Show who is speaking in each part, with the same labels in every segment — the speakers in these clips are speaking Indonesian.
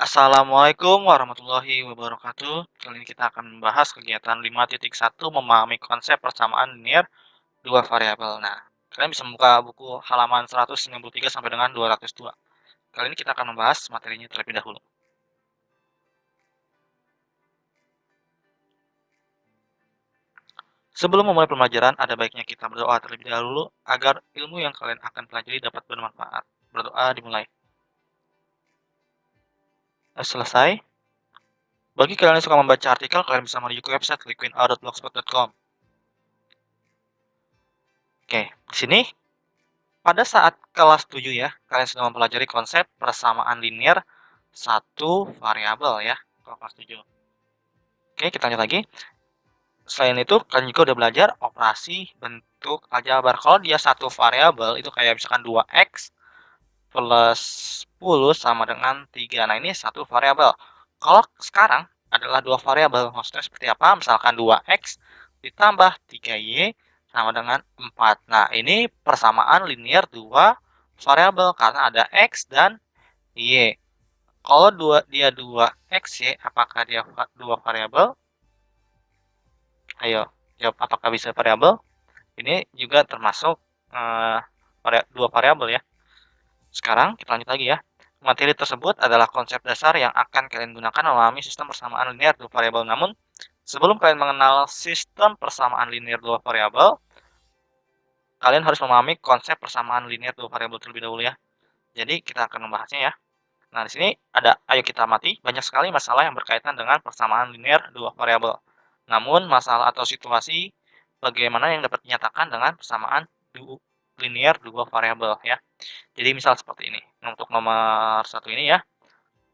Speaker 1: Assalamualaikum warahmatullahi wabarakatuh. Kali ini kita akan membahas kegiatan 5.1 memahami konsep persamaan linear dua variabel. Nah, kalian bisa membuka buku halaman 193 sampai dengan 202. Kali ini kita akan membahas materinya terlebih dahulu. Sebelum memulai pembelajaran, ada baiknya kita berdoa terlebih dahulu agar ilmu yang kalian akan pelajari dapat bermanfaat. Berdoa dimulai. Selesai. Bagi kalian yang suka membaca artikel, kalian bisa menuju ke website liquinout.blogspot.com. Oke, di sini pada saat kelas 7 ya, kalian sudah mempelajari konsep persamaan linear satu variabel ya, kalau kelas 7. Oke, kita lanjut lagi. Selain itu, kalian juga udah belajar operasi bentuk aljabar. Kalau dia satu variabel, itu kayak misalkan 2x plus 10 sama dengan 3. Nah, ini satu variabel. Kalau sekarang adalah dua variabel, maksudnya seperti apa? Misalkan 2x ditambah 3y sama dengan 4. Nah, ini persamaan linear dua variabel karena ada x dan y. Kalau dia 2x y, apakah dia dua variabel? Ayo, jawab apakah bisa variabel? Ini juga termasuk dua variabel ya. Sekarang kita lanjut lagi ya. Materi tersebut adalah konsep dasar yang akan kalian gunakan memahami sistem persamaan linear dua variabel. Namun, sebelum kalian mengenal sistem persamaan linear dua variabel, kalian harus memahami konsep persamaan linear dua variabel terlebih dahulu ya. Jadi, kita akan membahasnya ya. Nah, di sini ada ayo kita amati banyak sekali masalah yang berkaitan dengan persamaan linear dua variabel. Namun, masalah atau situasi bagaimana yang dapat dinyatakan dengan persamaan linear dua variabel ya. Jadi misal seperti ini. Untuk nomor satu ini ya,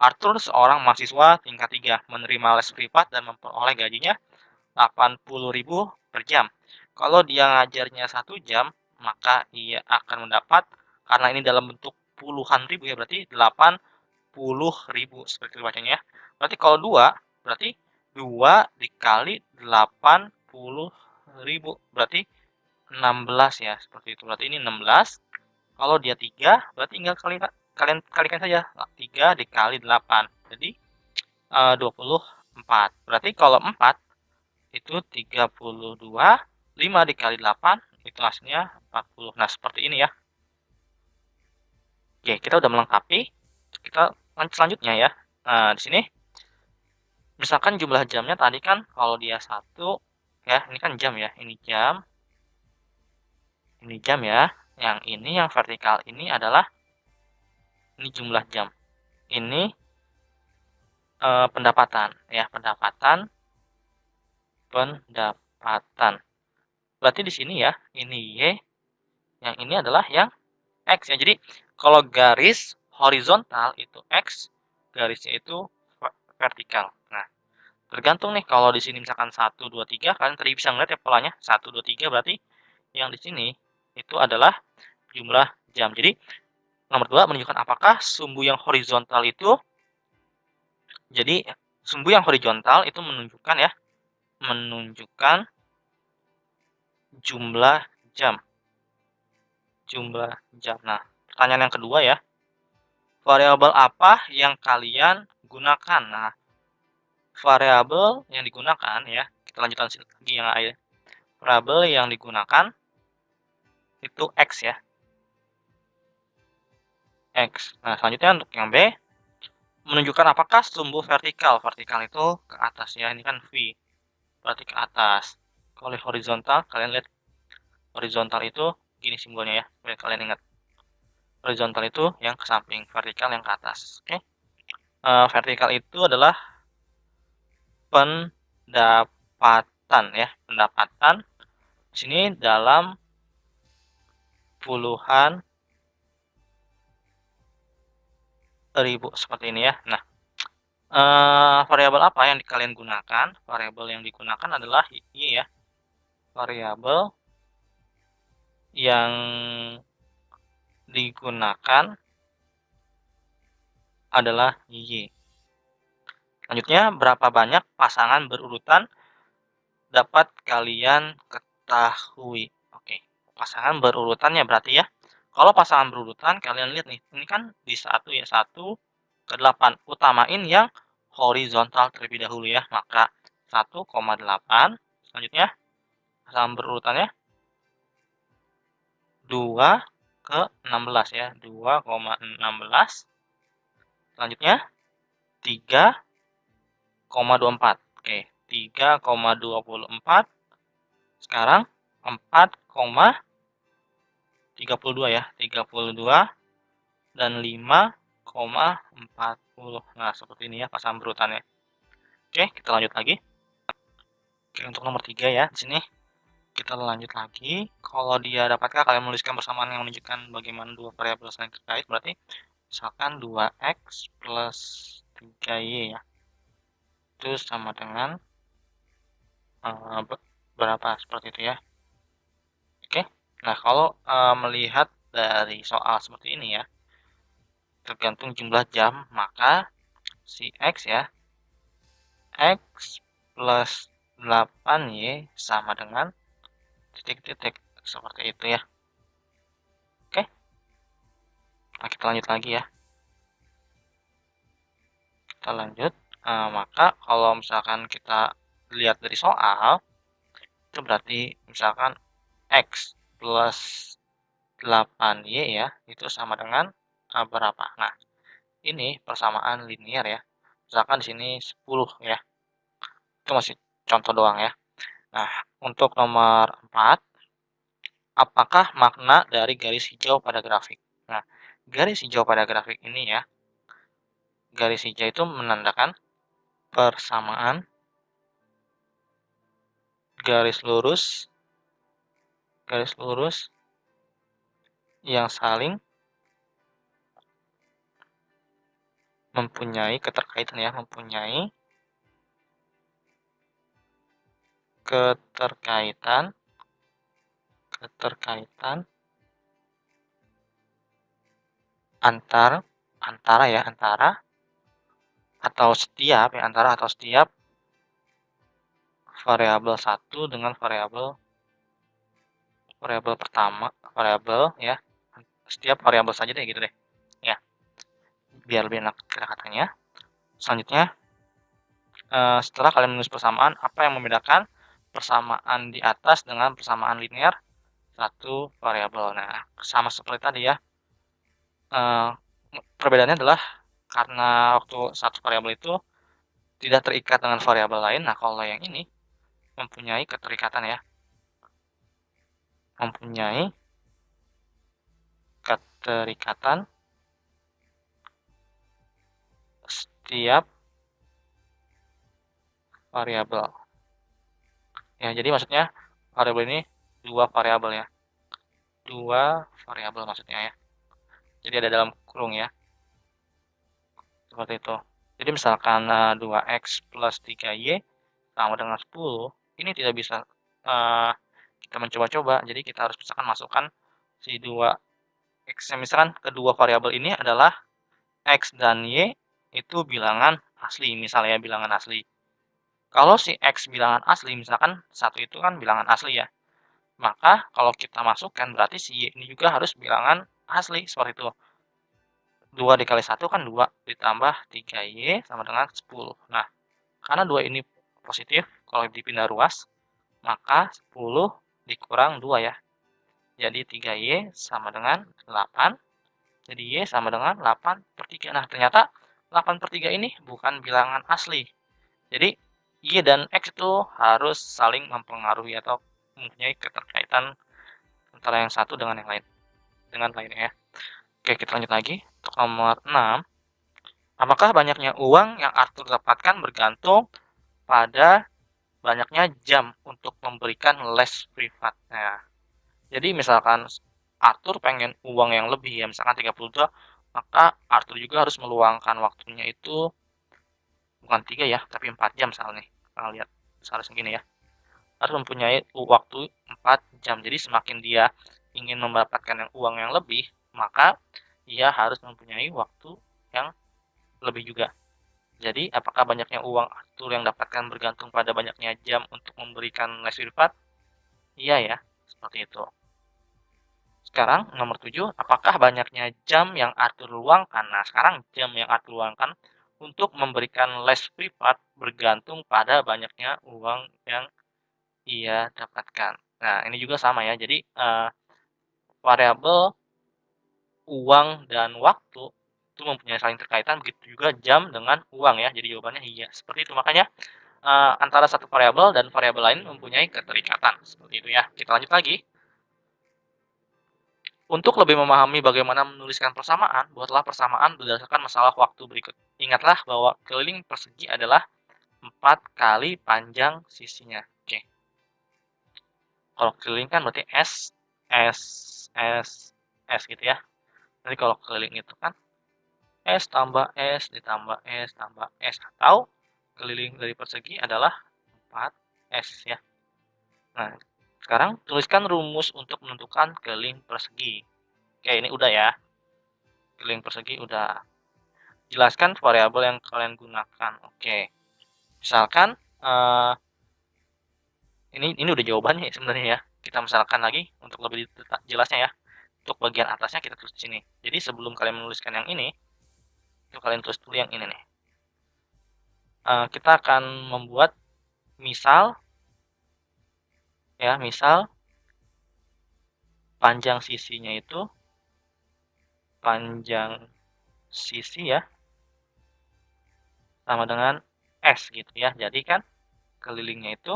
Speaker 1: Arthur seorang mahasiswa tingkat 3 menerima les privat dan memperoleh gajinya 80.000 per jam. Kalau dia ngajarnya 1 jam, maka ia akan mendapat, karena ini dalam bentuk puluhan ribu ya, berarti 80.000 seperti itu bacanya ya. Berarti kalau 2, berarti 2 dikali 80.000, berarti 16 ya, seperti itu. Berarti ini 16. Kalau dia 3, berarti tinggal kalian kalikan saja. 3 dikali 8. Jadi 24. Berarti kalau 4 itu 32, 5 dikali 8 itu hasilnya 40. Nah, seperti ini ya. Oke, kita udah melengkapi. Kita lanjut selanjutnya ya. Nah, di sini misalkan jumlah jamnya tadi kan kalau dia 1 ya, ini kan jam ya. Ini jam. Ini jam ya. Yang ini yang vertikal ini adalah ini jumlah jam. Ini pendapatan ya, pendapatan. Berarti di sini ya, ini Y, yang ini adalah yang X ya. Jadi kalau garis horizontal itu X, garisnya itu vertikal. Nah, tergantung nih kalau di sini misalkan 1 2 3, kalian tadi bisa ngeliat ya polanya 1 2 3, berarti yang di sini itu adalah jumlah jam. Jadi nomor 2 menunjukkan apakah sumbu yang horizontal itu, jadi sumbu yang horizontal itu menunjukkan ya, menunjukkan jumlah jam. Jumlah jam. Nah, pertanyaan yang kedua ya, variabel apa yang kalian gunakan? Nah, variabel yang digunakan ya, kita lanjutkan lagi yang A ya. Variabel yang digunakan itu X ya. X. Nah, selanjutnya untuk yang B, menunjukkan apakah sumbu vertikal. Vertikal itu ke atas ya, ini kan V. Berarti ke atas. Kalau horizontal, kalian lihat horizontal itu gini simbolnya ya, biar kalian ingat. Horizontal itu yang ke samping, vertikal yang ke atas. Oke. Vertikal itu adalah pendapatan ya, pendapatan di sini dalam puluhan ribu seperti ini ya. Nah, variabel apa yang kalian gunakan? Variabel yang digunakan adalah Y ya. Variabel yang digunakan adalah Y. Selanjutnya, berapa banyak pasangan berurutan dapat kalian ketahui? Oke, pasangan berurutannya berarti ya. Kalau pasangan berurutan, kalian lihat nih, ini kan di 1 ya, 1, ke-8. Utamain yang horizontal terlebih dahulu ya. Maka 1,8, selanjutnya sama berurutannya 2 ke 16 ya. 2,16. Selanjutnya 3,24. Oke, 3,24. Sekarang 4,32 ya. 32 dan 5,40. Nah, seperti ini ya pasangan berurutannya. Oke, kita lanjut lagi. Oke, untuk nomor 3 ya, di sini kita lanjut lagi. Kalau dia dapatkah kalian menuliskan persamaan yang menunjukkan bagaimana dua variabel saling terkait, berarti misalkan 2x plus 3y ya, itu sama dengan berapa, seperti itu ya. Oke, nah kalau melihat dari soal seperti ini ya, tergantung jumlah jam, maka si x ya, x plus 8y sama dengan titik-titik, seperti itu ya. Oke, nah kita lanjut lagi ya. Kita lanjut, maka kalau misalkan kita lihat dari soal, itu berarti misalkan x plus 8y ya, itu sama dengan berapa? Nah, ini persamaan linear ya. Misalkan di sini 10 ya. Itu masih contoh doang ya. Nah, untuk nomor 4, apakah makna dari garis hijau pada grafik? Nah, garis hijau pada grafik ini ya, garis hijau itu menandakan persamaan garis lurus yang saling mempunyai keterkaitan ya, mempunyai keterkaitan antara atau setiap ya, antara atau setiap variabel 1 dengan variabel pertama, ya, setiap variabel saja deh gitu deh. Ya, biar lebih enak kata-katanya. Selanjutnya, setelah kalian menulis persamaan, apa yang membedakan persamaan di atas dengan persamaan linear satu variabel? Nah, sama seperti tadi ya. Perbedaannya adalah karena waktu satu variabel itu tidak terikat dengan variabel lain. Nah, kalau yang ini mempunyai keterikatan ya. Mempunyai keterikatan setiap variabel. Ya, jadi maksudnya variabel ini dua variabel ya. Dua variabel maksudnya ya. Jadi ada dalam kurung ya. Seperti itu. Jadi misalkan 2x plus 3y sama dengan 10, ini tidak bisa kita mencoba-coba. Jadi kita harus misalkan masukkan si 2x, misalkan kedua variabel ini adalah x dan y itu bilangan asli, misalnya bilangan asli. Kalau si x bilangan asli, misalkan satu itu kan bilangan asli ya, maka kalau kita masukkan berarti si y ini juga harus bilangan asli, seperti itu. 2 dikali 1 kan 2, ditambah 3y sama dengan 10. Nah, karena 2 ini positif, kalau dipindah ruas, maka 10 dikurang 2 ya. Jadi 3y sama dengan 8. Jadi y sama dengan 8/3. Nah, ternyata 8/3 ini bukan bilangan asli. Jadi, y dan x itu harus saling mempengaruhi atau mempunyai keterkaitan antara yang satu dengan yang lain. Dengan lainnya ya. Oke, kita lanjut lagi. Untuk nomor 6. Apakah banyaknya uang yang Arthur dapatkan bergantung pada banyaknya jam untuk memberikan les privat? Nah, jadi misalkan Arthur pengen uang yang lebih ya, misalkan 32, maka Arthur juga harus meluangkan waktunya itu bukan 3 ya, tapi 4 jam misalnya nih. Kita lihat seharusnya gini ya. Harus mempunyai waktu 4 jam. Jadi semakin dia ingin mendapatkan uang yang lebih, maka ia harus mempunyai waktu yang lebih juga. Jadi, apakah banyaknya uang Arthur yang dapatkan bergantung pada banyaknya jam untuk memberikan les privat? Iya ya, seperti itu. Sekarang nomor 7, apakah banyaknya jam yang Arthur luangkan? Nah, sekarang jam yang Arthur luangkan untuk memberikan les privat bergantung pada banyaknya uang yang ia dapatkan. Nah, ini juga sama ya. Jadi, variabel uang dan waktu itu mempunyai saling terkaitan, begitu juga jam dengan uang ya. Jadi jawabannya iya. Seperti itu. Makanya antara satu variabel dan variabel lain mempunyai keterikatan. Seperti itu ya. Kita lanjut lagi. Untuk lebih memahami bagaimana menuliskan persamaan, buatlah persamaan berdasarkan masalah waktu berikut. Ingatlah bahwa keliling persegi adalah 4 kali panjang sisinya. Oke. Kalau keliling kan berarti S, S, S, S gitu ya. Jadi kalau keliling itu kan S tambah S ditambah S tambah S. Atau keliling dari persegi adalah 4S ya. Nah, sekarang tuliskan rumus untuk menentukan keliling persegi. Oke, ini udah ya. Keliling persegi udah. Jelaskan variabel yang kalian gunakan. Oke. Misalkan ini udah jawabannya sebenarnya ya. Kita misalkan lagi untuk lebih jelasnya ya. Untuk bagian atasnya kita tulis di sini. Jadi sebelum kalian menuliskan yang ini, itu kalian tulis dulu yang ini nih. Kita akan membuat misal ya, misal panjang sisinya itu panjang sisi ya sama dengan S gitu ya. Jadi kan kelilingnya itu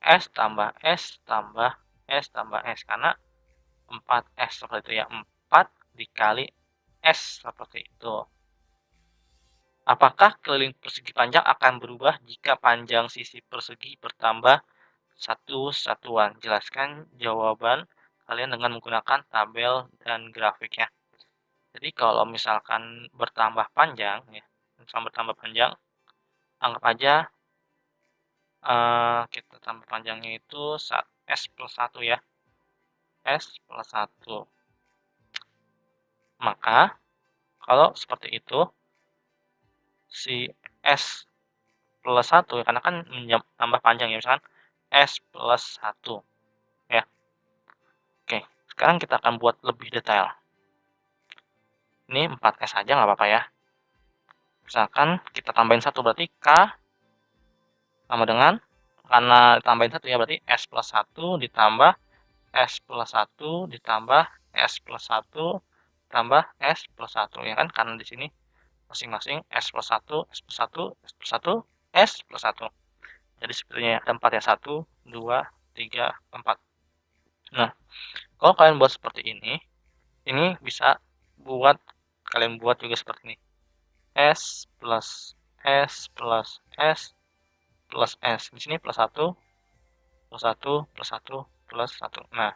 Speaker 1: S tambah S tambah S tambah S karena 4S seperti itu ya. 4 dikali S seperti itu. Apakah keliling persegi panjang akan berubah jika panjang sisi persegi bertambah satu satuan? Jelaskan jawaban kalian dengan menggunakan tabel dan grafik ya. Jadi kalau misalkan bertambah panjang ya, misalkan bertambah panjang, anggap aja kita tambah panjangnya itu S plus 1 ya. S plus 1. Maka kalau seperti itu, si S plus 1 karena kan tambah panjang ya, misalkan S plus 1 ya. Oke, sekarang kita akan buat lebih detail. Ini 4S aja nggak apa-apa ya. Misalkan kita tambahin 1 berarti K sama dengan, karena tambahin 1 ya, berarti S plus 1 ditambah S plus 1 ditambah S plus 1 tambah S plus 1 ya kan, karena di sini masing-masing S plus 1, S plus 1, S plus 1, S plus 1. Jadi sepertinya ada 4 ya, 1, 2, 3, 4. Nah, kalau kalian buat seperti ini bisa kalian buat juga seperti ini. S plus S plus S plus S. Di sini plus 1, plus 1, plus 1, plus 1. Nah,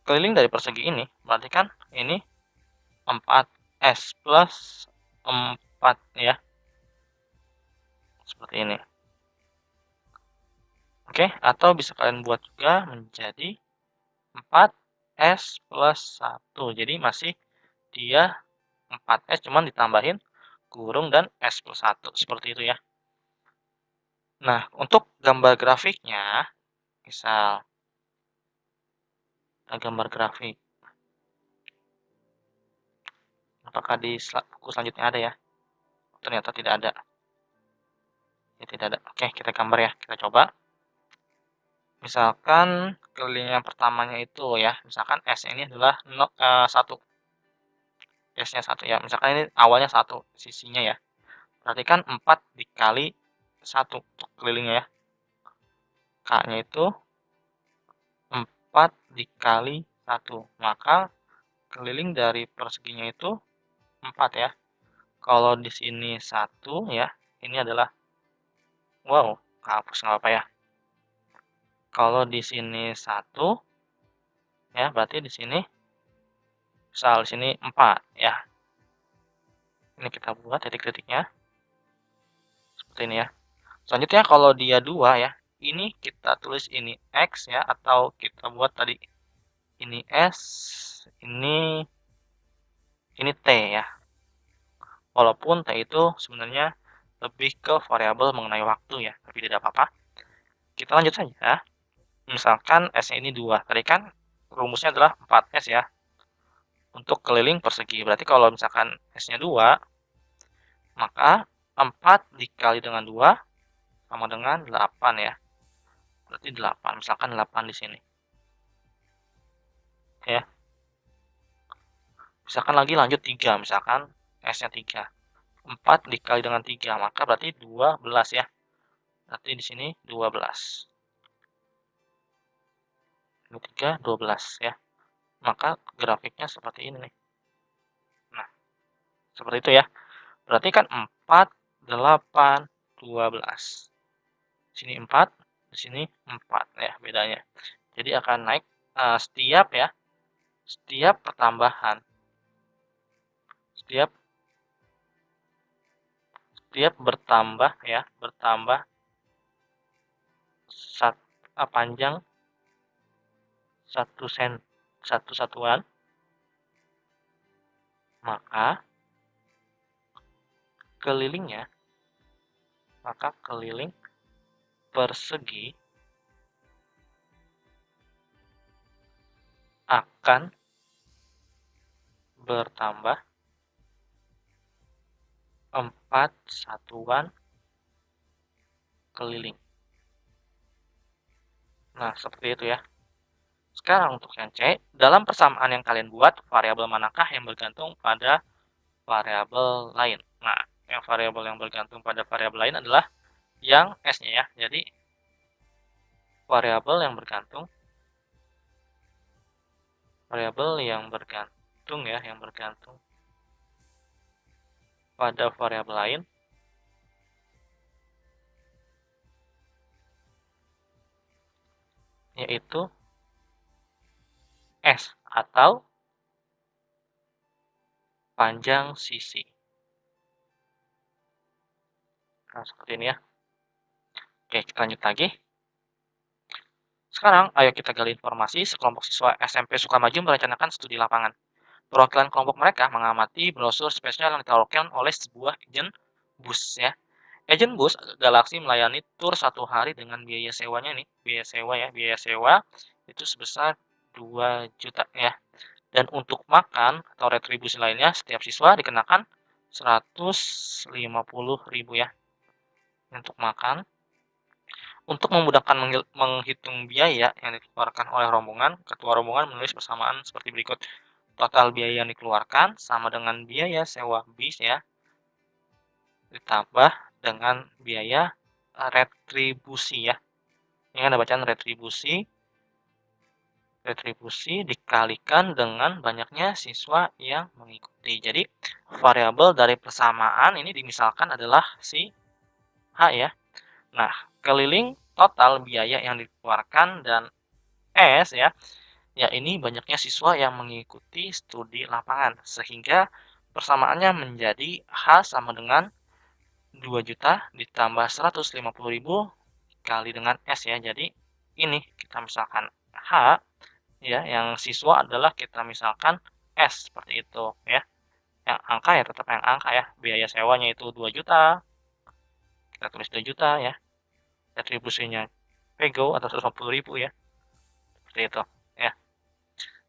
Speaker 1: keliling dari persegi ini berarti kan ini 4S plus 4 ya. Seperti ini. Oke, atau bisa kalian buat juga menjadi 4S plus 1. Jadi masih dia 4S cuman ditambahin kurung dan S plus 1. Seperti itu ya. Nah, untuk gambar grafiknya, misal gambar grafik. Apakah di buku selanjutnya ada ya? Ternyata tidak ada. Ya, tidak ada. Oke, kita gambar ya. Kita coba. Misalkan keliling yang pertamanya itu ya, misalkan S ini adalah 1. S-nya 1 ya. Misalkan ini awalnya 1 sisinya ya. Berarti kan 4 dikali 1 untuk kelilingnya ya. K-nya itu 4 dikali 1. Maka keliling dari perseginya itu 4 ya. Kalau di sini 1 ya, ini adalah, wow, kehapus nggak apa ya. Kalau di sini 1 ya, berarti di sini misal di sini 4 ya. Ini kita buat titik-titiknya seperti ini ya. Selanjutnya kalau dia 2 ya, ini kita tulis ini X ya, atau kita buat tadi ini S, ini T ya. Walaupun T itu sebenarnya lebih ke variabel mengenai waktu ya, tapi tidak apa-apa. Kita lanjut saja. Misalkan S-nya ini 2, tadi kan rumusnya adalah 4S ya, untuk keliling persegi. Berarti kalau misalkan S-nya 2, maka 4 dikali dengan 2 sama dengan 8 ya. Berarti 8, misalkan 8 di sini. Ya. Misalkan lagi lanjut 3, misalkan S-nya 3. 4 dikali dengan 3, maka berarti 12 ya. Berarti di sini 12. Ini 3, 12 ya. Maka grafiknya seperti ini nih. Nah, seperti itu ya. Berarti kan 4, 8, 12. Di sini 4, di sini 4 ya bedanya. Jadi akan naik setiap ya, setiap pertambahan. Setiap setiap bertambah ya, bertambah panjang 1 satuan, maka kelilingnya, maka keliling persegi akan bertambah 4 satuan keliling. Nah, seperti itu ya. Sekarang untuk yang C, dalam persamaan yang kalian buat, variabel manakah yang bergantung pada variabel lain? Nah, yang variabel yang bergantung pada variabel lain adalah yang S-nya ya. Jadi, variabel yang bergantung ya, yang bergantung pada variabel lain yaitu S atau panjang sisi. Nah, seperti ini ya. Oke, kita lanjut lagi. Sekarang, ayo kita gali informasi sekelompok siswa SMP Sukamaju merencanakan studi lapangan. Perwakilan kelompok mereka mengamati brosur spesial yang ditawarkan oleh sebuah agen bus ya. Agen bus Galaxy melayani tur 1 hari dengan biaya sewanya nih, biaya sewa itu sebesar 2 juta ya. Dan untuk makan atau retribusi lainnya, setiap siswa dikenakan 150.000 ya untuk makan. Untuk memudahkan menghitung biaya yang dikeluarkan oleh rombongan, ketua rombongan menulis persamaan seperti berikut. Total biaya yang dikeluarkan sama dengan biaya sewa bis ya, ditambah dengan biaya retribusi ya. Ini ada bacaan retribusi. Retribusi dikalikan dengan banyaknya siswa yang mengikuti. Jadi, variabel dari persamaan ini dimisalkan adalah si H ya. Nah, keliling total biaya yang dikeluarkan dan S ya, ya ini banyaknya siswa yang mengikuti studi lapangan, sehingga persamaannya menjadi H sama dengan 2 juta ditambah 150.000 dikali dengan S ya. Jadi ini kita misalkan H ya, yang siswa adalah kita misalkan S seperti itu ya. Yang angka ya tetap yang angka ya. Biaya sewanya itu 2 juta. Kita tulis 2 juta ya. Retribusinya pego atau 150.000 ya. Seperti itu ya.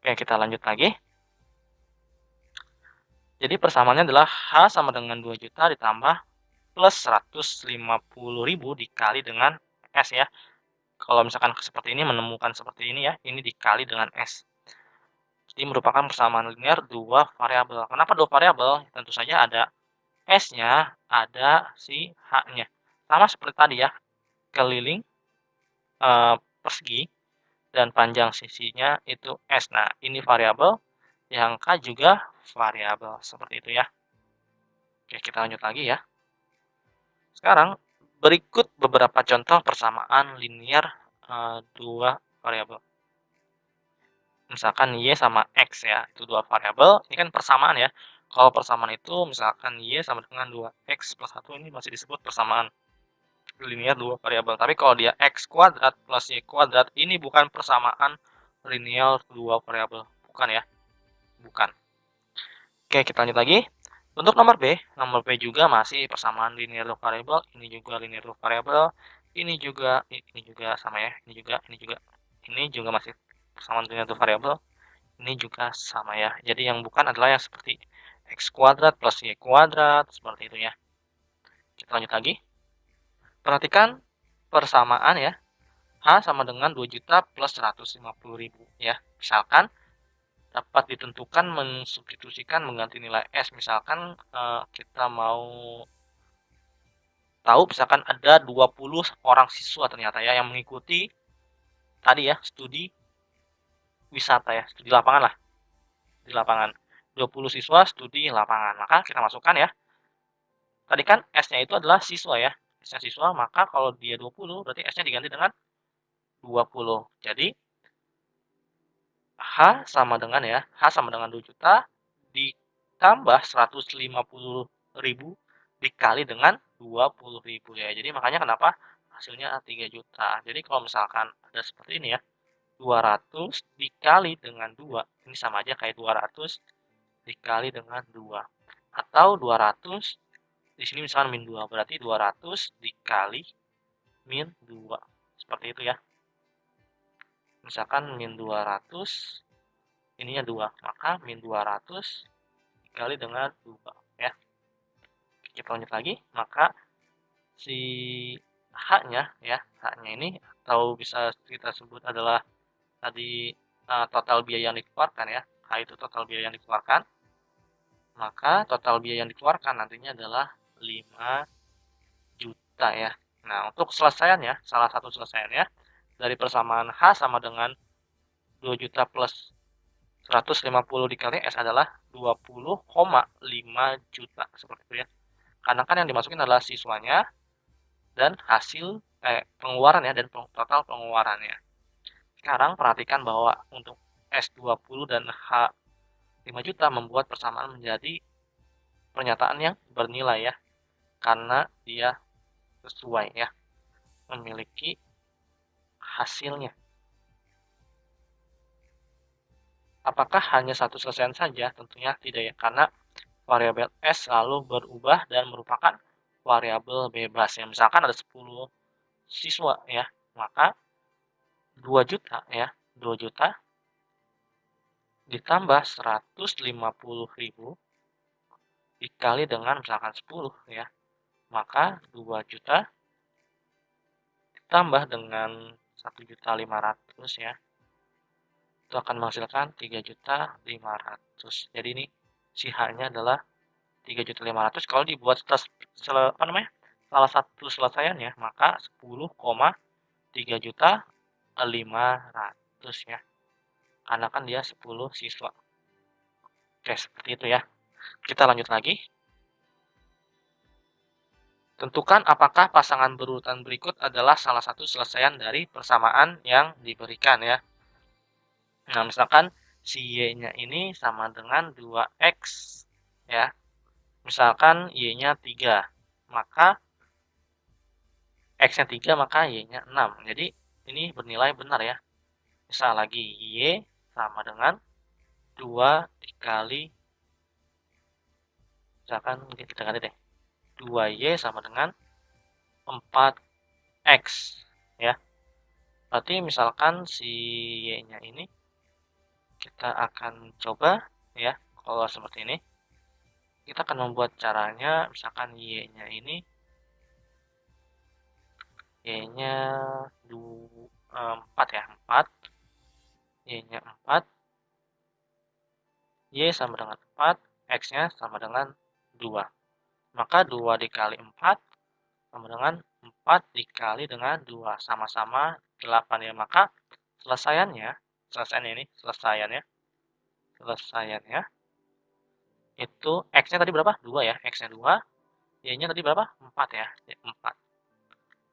Speaker 1: Oke, kita lanjut lagi. Jadi persamaannya adalah H sama dengan 2 juta ditambah plus 150.000 dikali dengan S ya. Kalau misalkan seperti ini menemukan seperti ini ya, ini dikali dengan S. Jadi merupakan persamaan linear dua variabel. Kenapa dua variabel? Tentu saja ada S-nya, ada si H-nya. Sama seperti tadi ya, keliling persegi dan panjang sisinya itu S. Nah, ini variabel, yang K juga variabel. Seperti itu ya. Oke, kita lanjut lagi ya. Sekarang, berikut beberapa contoh persamaan linear dua variabel. Misalkan Y sama X ya, itu dua variabel, ini kan persamaan ya. Kalau persamaan itu misalkan Y sama dengan 2X plus 1 ini masih disebut persamaan linear dua variabel. Tapi kalau dia X kuadrat plus Y kuadrat, ini bukan persamaan linear dua variabel. Bukan ya, bukan. Oke, kita lanjut lagi. Untuk nomor B juga masih persamaan linear dua variabel, ini juga linear dua variabel, ini juga sama ya, ini juga. ini juga masih persamaan dengan satu variabel, ini juga sama ya. Jadi yang bukan adalah yang seperti x kuadrat plus y kuadrat, seperti itu ya. Kita lanjut lagi. Perhatikan persamaan ya. H sama dengan 2 juta plus 150.000 ya. Misalkan dapat ditentukan mensubstitusikan mengganti nilai S. Misalkan kita mau tahu misalkan ada 20 orang siswa ternyata ya yang mengikuti tadi ya studi wisata ya, studi lapangan lah, di lapangan. 20 siswa studi lapangan. Maka kita masukkan ya. Tadi kan S-nya itu adalah siswa ya. S-nya siswa, maka kalau dia 20 berarti S-nya diganti dengan 20. Jadi H sama dengan ya, H sama dengan 2 juta ditambah 150.000 dikali dengan 20.000 ya. Jadi makanya kenapa hasilnya 3 juta. Jadi kalau misalkan ada seperti ini ya, 200 dikali dengan 2, ini sama aja kayak 200 dikali dengan 2. Atau 200, di sini misalkan min 2, berarti 200 dikali min 2. Seperti itu ya. Misalkan min 200, ininya 2, maka min 200 dikali dengan 2 ya. Kita lanjut lagi, maka si H-nya ya, H-nya ini atau bisa kita sebut adalah tadi total biaya yang dikeluarkan ya. H itu total biaya yang dikeluarkan. Maka total biaya yang dikeluarkan nantinya adalah 5 juta ya. Nah, untuk selesaiannya, salah satu selesaiannya dari persamaan H sama dengan 2 juta plus 150 dikali S adalah 20,5 juta seperti itu ya. Karena kan yang dimasukin adalah siswanya dan hasil pengeluaran ya dan total pengeluarannya. Sekarang perhatikan bahwa untuk S20 dan H 5 juta membuat persamaan menjadi pernyataan yang bernilai ya. Karena dia sesuai ya, memiliki hasilnya. Apakah hanya satu selesaian saja? Tentunya tidak ya, karena variabel S selalu berubah dan merupakan variabel bebas ya. Misalkan ada 10 siswa ya, maka 2 juta ya, 2 juta ditambah 150.000 dikali dengan misalkan 10 ya, maka 2 juta ditambah dengan 1.500.000 ya, itu akan menghasilkan 3.500.000. Jadi ini si H-nya adalah 3.500.000. Kalau dibuat salah satu selesaiannya, maka 10,3.500.000 ya. Karena kan dia 10 siswa. Oke, seperti itu ya. Kita lanjut lagi. Tentukan apakah pasangan berurutan berikut adalah salah satu selesaian dari persamaan yang diberikan ya. Nah, misalkan si Y-nya ini sama dengan 2X ya. Misalkan Y-nya 3, maka X-nya 3, maka Y-nya 6. Jadi ini bernilai benar ya. Misal lagi Y sama dengan 2 dikali, misalkan kita ganti deh, 2Y sama dengan 4X ya. Berarti misalkan si Y-nya ini kita akan coba ya, kalau seperti ini kita akan membuat caranya. Misalkan Y-nya ini Y-nya 4 ya, 4, Y-nya 4, Y sama dengan 4, X-nya sama dengan 2. Maka 2 dikali 4 sama dengan 4 dikali dengan 2, sama-sama 8 ya. Maka selesaiannya itu X-nya tadi berapa? 2 ya, X-nya 2, Y-nya tadi berapa? 4 ya, 4.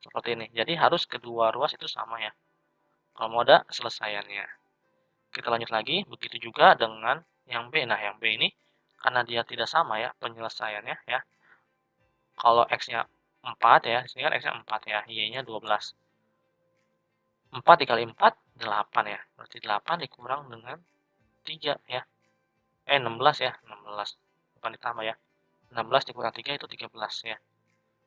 Speaker 1: Seperti ini. Jadi harus kedua ruas itu sama ya, kalau mau ada selesaiannya. Kita lanjut lagi, begitu juga dengan yang B. Nah, yang B ini karena dia tidak sama ya penyelesaiannya ya. Kalau X-nya 4 ya, sini kan X-nya 4 ya, Y-nya 12. 4 dikali 4, 8 ya. Berarti 8 dikurang dengan 3 ya. 16 ya, 16. Bukan ditambah ya. 16 dikurang 3 itu 13 ya.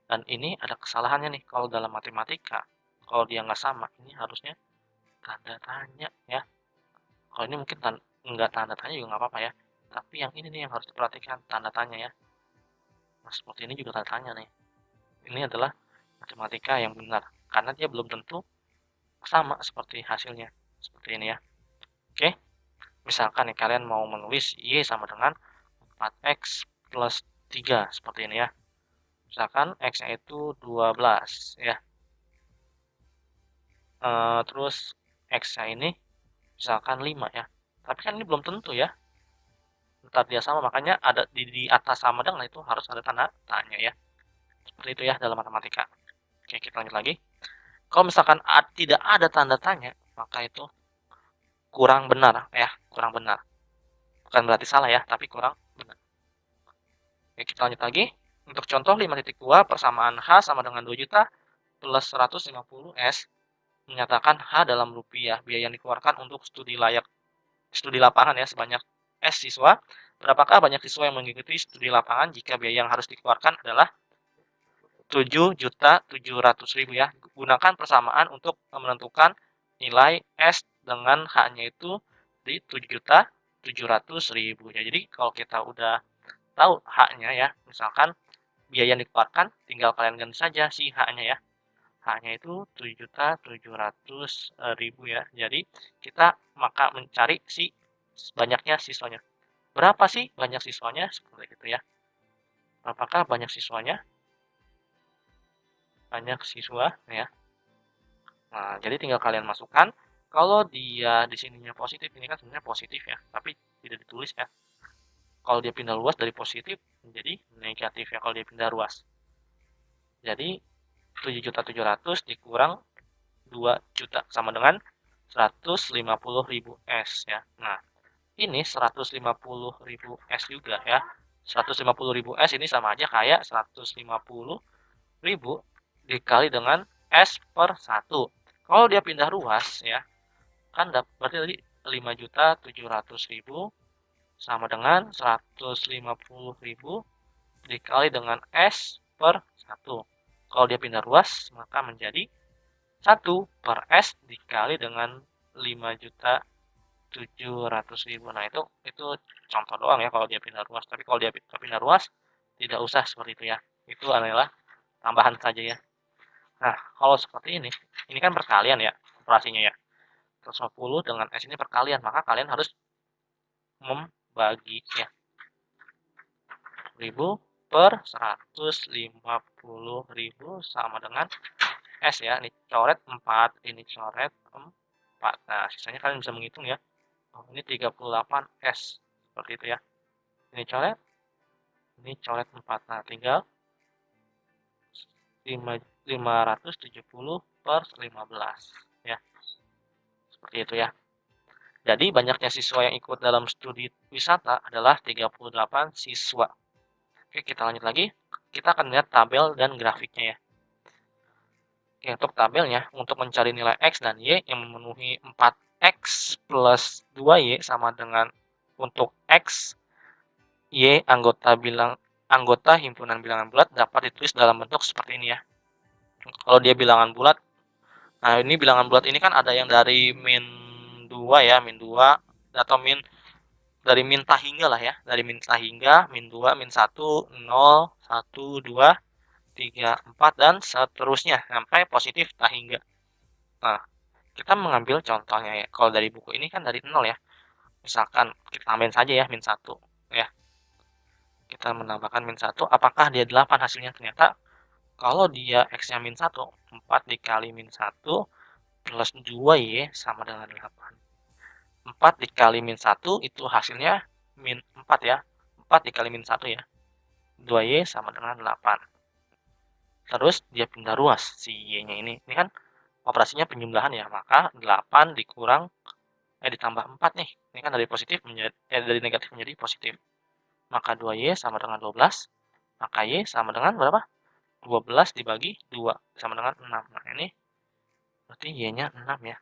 Speaker 1: Dan ini ada kesalahannya nih, kalau dalam matematika, kalau dia nggak sama, ini harusnya tanda tanya ya. Kalau ini mungkin nggak tanda tanya juga nggak apa-apa ya. Tapi yang ini nih yang harus diperhatikan, tanda tanya ya. Nah, seperti ini juga tanda tanya nih. Ini adalah matematika yang benar, karena dia belum tentu sama seperti hasilnya. Seperti ini ya. Oke, misalkan nih kalian mau menulis Y sama dengan 4X plus 3, seperti ini ya. Misalkan X-nya itu 12 ya. Terus X-nya ini misalkan 5 ya. Tapi kan ini belum tentu ya. Ntar dia sama, makanya ada di atas sama dengan itu harus ada tanda tanya ya. Seperti itu ya dalam matematika. Oke, kita lanjut lagi. Kalau misalkan tidak ada tanda tanya, maka itu kurang benar ya, kurang benar. Bukan berarti salah ya, tapi kurang benar. Oke, kita lanjut lagi. Untuk contoh 5.2 persamaan H sama dengan 2 juta plus 150 S menyatakan H dalam rupiah biaya yang dikeluarkan untuk studi lapangan ya sebanyak S siswa. Berapakah banyak siswa yang mengikuti studi lapangan jika biaya yang harus dikeluarkan adalah 7.700.000 ya. Gunakan persamaan untuk menentukan nilai S dengan H-nya itu di 7.700.000 ya. Jadi kalau kita udah tahu H-nya ya, misalkan biaya yang dikeluarkan tinggal kalian ganti saja si H-nya ya. H-nya itu 7.700.000 ya. Jadi kita maka mencari si banyaknya siswanya. Berapa sih banyak siswanya? Seperti itu ya. Apakah banyak siswanya? Banyak siswa ya. Nah, jadi tinggal kalian masukkan. Kalau dia di sininya positif, ini kan sebenarnya positif ya, tapi tidak ditulis ya. Kalau dia pindah luas dari positif menjadi negatif ya kalau dia pindah luas. Jadi 7.700.000 dikurang 2 juta sama dengan 150.000 S ya. Nah, ini 150.000 S juga ya. 150.000 S ini sama aja kayak 150.000 dikali dengan S per 1. Kalau dia pindah ruas ya, kan berarti tadi 5.700.000 sama dengan 150.000 dikali dengan S per 1. Kalau dia pindah ruas, maka menjadi 1 per S dikali dengan 5.700.000. Nah, itu contoh doang ya kalau dia pindah ruas. Tapi kalau dia pindah ruas, tidak usah seperti itu ya. Itu adalah tambahan saja ya. Nah, kalau seperti ini kan perkalian ya operasinya ya. 150 dengan S ini perkalian, maka kalian harus membagi ya. 1000 per 150.000 sama dengan S ya. Ini coret 4, ini coret 4. Nah, sisanya kalian bisa menghitung ya. Oh, ini 38 S. Seperti itu ya. Ini coret 4. Nah, tinggal 570 per 15 ya. Seperti itu ya. Jadi banyaknya siswa yang ikut dalam studi wisata adalah 38 siswa. Oke, kita lanjut lagi. Kita akan lihat tabel dan grafiknya ya. Oke, untuk tabelnya, untuk mencari nilai X dan Y yang memenuhi 4X plus 2Y sama dengan untuk X, Y anggota himpunan bilangan bulat dapat ditulis dalam bentuk seperti ini ya. Kalau dia bilangan bulat, nah ini bilangan bulat ini kan ada yang dari min 2 ya, min 2 atau dari min hingga lah ya, dari min hingga, min 2, min 1, 0, 1, 2, 3, 4 dan seterusnya sampai positif hingga. Nah, kita mengambil contohnya ya. Kalau dari buku ini kan dari 0 ya. Misalkan kita tambahin saja ya min 1 ya. Kita menambahkan min 1, apakah dia 8 hasilnya? Ternyata kalau dia X-nya min 1, 4 dikali min 1 plus 2Y sama dengan 8. 4 dikali min 1 itu hasilnya min 4 ya. 4 dikali min 1 ya. 2Y sama dengan 8. Terus dia pindah ruas si Y-nya ini. Ini kan operasinya penjumlahan ya. Maka 8 ditambah 4 nih. Ini kan dari positif dari negatif menjadi positif. Maka 2Y sama dengan 12. Maka Y sama dengan berapa? 12 dibagi 2 sama dengan 6. Nah, ini berarti Y-nya 6 ya.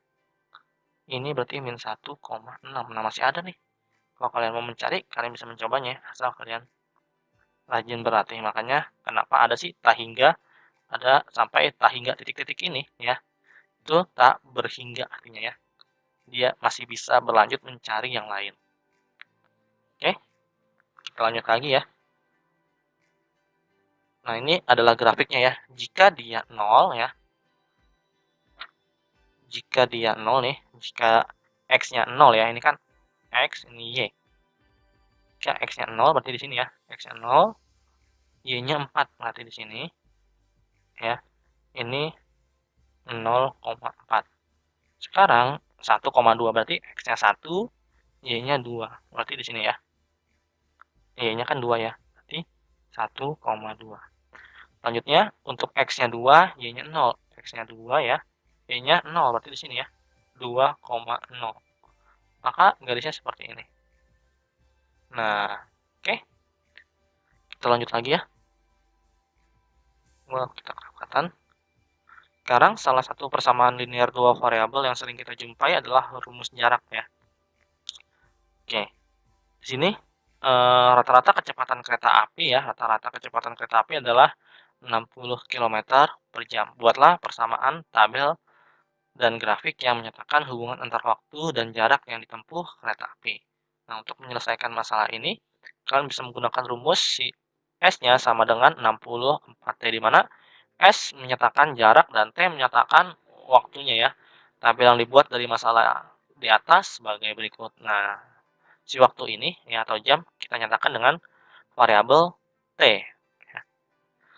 Speaker 1: Ini berarti min 1,6. Nah, masih ada nih. Kalau kalian mau mencari, kalian bisa mencobanya asal kalian rajin berlatih. Makanya kenapa ada sih tahingga, ada sampai tahingga titik-titik ini ya. Itu tak berhingga artinya ya. dia masih bisa berlanjut mencari yang lain. Oke, kita lanjut lagi ya. Nah, ini adalah grafiknya ya. Jika dia 0 ya, jika dia 0 nih, jika X-nya 0 ya, ini kan X, ini Y. Jika X-nya 0 berarti di sini ya, X-nya 0, Y-nya 4 berarti di sini ya. Ini 0,4. Sekarang 1,2 berarti X-nya 1, Y-nya 2. Berarti di sini ya. Y-nya kan 2 ya. Berarti 1,2. Selanjutnya untuk X-nya 2, Y-nya 0. X-nya 2 ya. Y-nya 0 berarti di sini ya. 2,0. Maka garisnya seperti ini. Nah, oke. Kita lanjut lagi ya. Kita kerapkan. Sekarang salah satu persamaan linear dua variabel yang sering kita jumpai adalah rumus jarak ya. Oke. Di sini rata-rata kecepatan kereta api ya, rata-rata kecepatan kereta api adalah 60 km per jam. Buatlah persamaan tabel dan grafik yang menyatakan hubungan antar waktu dan jarak yang ditempuh kereta api. Nah, untuk menyelesaikan masalah ini, kalian bisa menggunakan rumus si S-nya sama dengan 64T, di mana S menyatakan jarak dan T menyatakan waktunya ya. Tabel yang dibuat dari masalah di atas sebagai berikut. Nah, si waktu ini ya atau jam kita nyatakan dengan variabel T. Ya.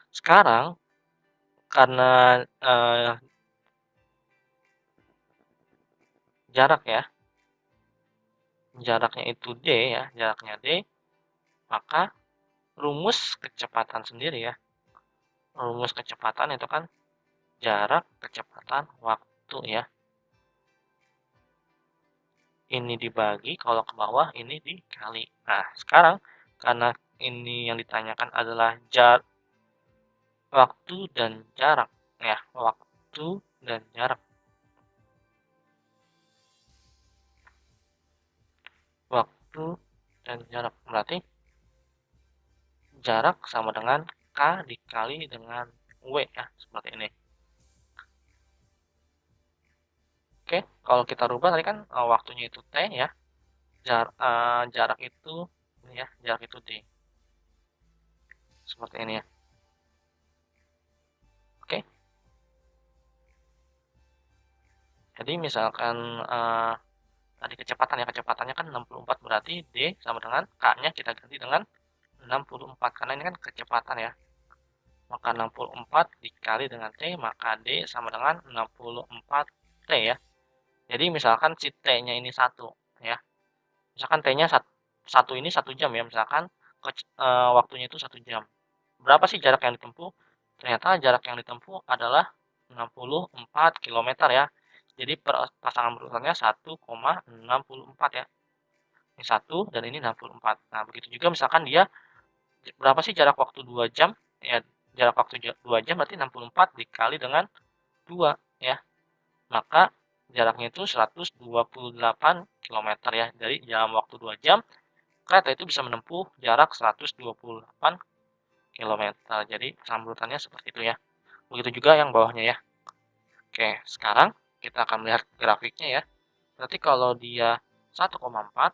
Speaker 1: Sekarang karena jarak ya, jaraknya itu D ya, jaraknya D, maka rumus kecepatan sendiri ya. Rumus kecepatan itu kan jarak, kecepatan, waktu ya. Ini dibagi, kalau ke bawah ini dikali. Nah, sekarang karena ini yang ditanyakan adalah waktu dan jarak ya, waktu dan jarak. Waktu dan jarak berarti jarak sama dengan K dikali dengan W ya, seperti ini. Oke, kalau kita rubah tadi kan waktunya itu T ya, jarak itu ini ya, jarak itu D. Seperti ini ya. Oke. Jadi misalkan tadi kecepatan ya, kecepatannya kan 64 berarti D sama dengan K-nya kita ganti dengan 64 karena ini kan kecepatan ya. Maka 64 dikali dengan T, maka D sama dengan 64 T ya. Jadi misalkan si T-nya ini 1 ya. Misalkan T-nya 1 ini 1 jam ya, misalkan waktunya itu 1 jam. Berapa sih jarak yang ditempuh? Ternyata jarak yang ditempuh adalah 64 km ya. Jadi pasangan berurutannya 1,64 ya. Ini 1 dan ini 64. Nah, begitu juga misalkan dia berapa sih jarak waktu 2 jam? Ya, jarak waktu 2 jam berarti 64 dikali dengan 2 ya. Maka jaraknya itu 128 km ya. Dari dalam waktu 2 jam, kereta itu bisa menempuh jarak 128 km. Jadi sambutannya seperti itu ya. Begitu juga yang bawahnya ya. Oke, sekarang kita akan melihat grafiknya ya. Berarti kalau dia 1,4,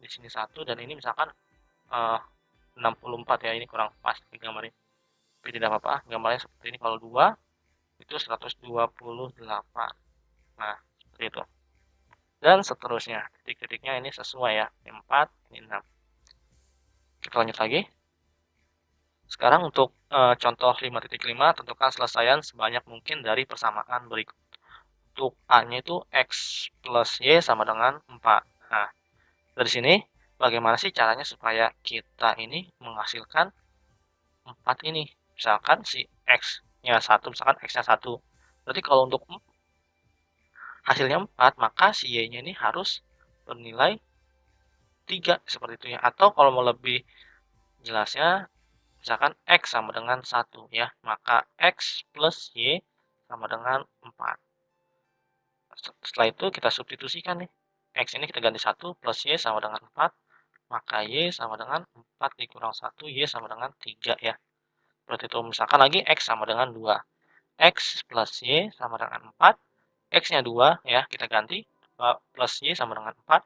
Speaker 1: di sini 1 dan ini misalkan 64 ya, ini kurang pas digambarin. Tapi tidak apa-apa, gambarnya seperti ini. Kalau 2 itu 128. Nah, seperti itu. Dan seterusnya. Titik-titiknya ini sesuai ya. Ini 4, ini 6. Kita lanjut lagi. Sekarang untuk contoh 5.5, tentukan selesaian sebanyak mungkin dari persamaan berikut. Untuk A-nya itu X plus Y sama dengan 4. Nah, dari sini bagaimana sih caranya supaya kita ini menghasilkan 4 ini? Misalkan si X-nya 1, misalkan X-nya 1. Berarti kalau untuk hasilnya 4, maka si Y-nya ini harus bernilai 3, seperti itu ya. Atau kalau mau lebih jelasnya, misalkan X sama dengan 1 ya, maka X plus Y sama dengan 4. Setelah itu kita substitusikan nih. X ini kita ganti 1 plus Y sama dengan 4, maka Y sama dengan 4 dikurang 1, Y sama dengan 3 ya. Seperti itu. Misalkan lagi X sama dengan 2. X plus Y sama dengan 4. X-nya 2 ya, kita ganti. plus Y sama dengan 4,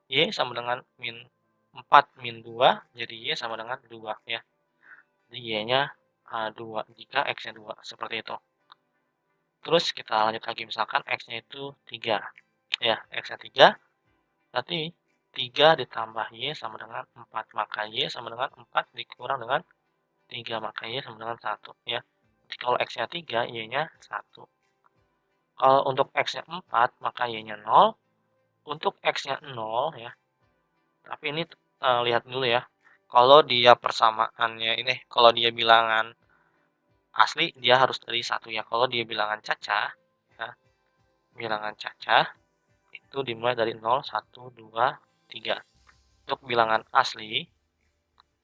Speaker 1: Y sama dengan min 4 min 2, jadi Y sama dengan 2 ya. Jadi Y-nya 2 jika X-nya 2, seperti itu. Terus kita lanjut lagi, misalkan X-nya itu 3. Ya, X-nya 3, berarti 3 ditambah Y sama dengan 4. Maka Y sama dengan 4 dikurang dengan 3, maka Y sama dengan 1 ya. Jadi kalau X-nya 3, Y-nya 1. Kalau untuk X-nya 4, maka Y-nya 0. Untuk X-nya 0 ya. Tapi ini lihat dulu ya. Kalau dia persamaannya ini, kalau dia bilangan asli, dia harus dari 1 ya. Kalau dia bilangan cacah, ya, bilangan cacah itu dimulai dari 0, 1, 2, 3. Untuk bilangan asli,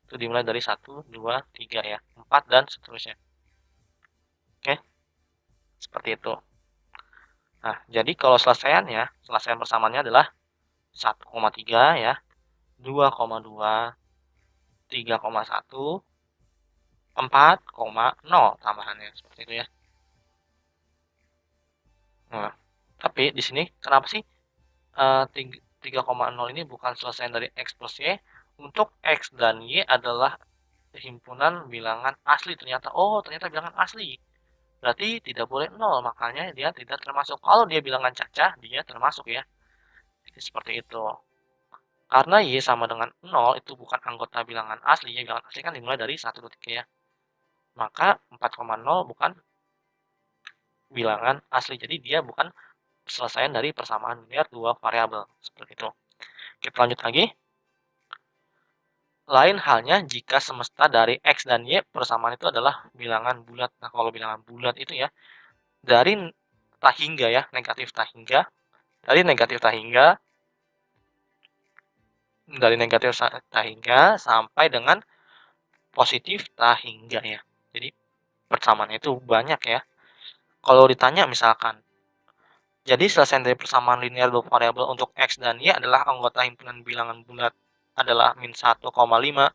Speaker 1: itu dimulai dari 1, 2, 3 ya. 4 dan seterusnya. Oke, seperti itu. Nah, jadi kalau selesaiannya, selesaian persamaannya adalah 1,3 ya, 2,2, 3,1, 4,0 tambahannya, seperti itu ya. Nah, tapi di sini kenapa sih 3,0 ini bukan selesaian dari X plus Y? Untuk X dan Y adalah himpunan bilangan asli ternyata. Oh, ternyata bilangan asli. Berarti tidak boleh 0, makanya dia tidak termasuk. Kalau dia bilangan cacah, dia termasuk ya. Jadi seperti itu. Karena Y sama dengan 0 itu bukan anggota bilangan asli, ya bilangan asli kan dimulai dari 1, 2, 3 ya. Maka 4,0 bukan bilangan asli. Jadi dia bukan selesaian dari persamaan linear dua variabel. Seperti itu. Kita lanjut lagi. Lain halnya jika semesta dari X dan Y persamaan itu adalah bilangan bulat. Nah, kalau bilangan bulat itu ya, dari tak hingga ya, negatif tak hingga, dari negatif tak hingga, sampai dengan positif tak hingga ya. Jadi persamaannya itu banyak ya. Kalau ditanya misalkan, jadi selesai dari persamaan linear dua variabel untuk X dan Y adalah anggota himpunan bilangan bulat adalah min 1,5, 0,4,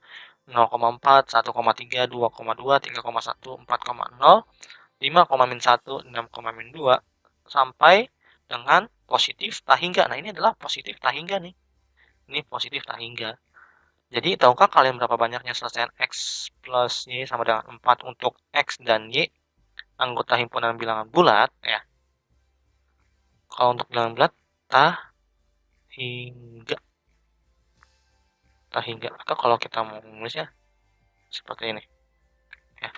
Speaker 1: 1,3, 2,2, 3,1, 4,0, 5,-1, 6,-2, sampai dengan positif tak hingga. Nah, ini adalah positif tak hingga nih. Ini positif tak hingga. Jadi, tahukah kalian berapa banyaknya selesaian X plus Y sama dengan 4 untuk X dan Y anggota himpunan bilangan bulat ya? Kalau untuk bilangan bulat, tak hingga. Tak hingga. Atau kalau kita mau menulisnya seperti ini. Ya.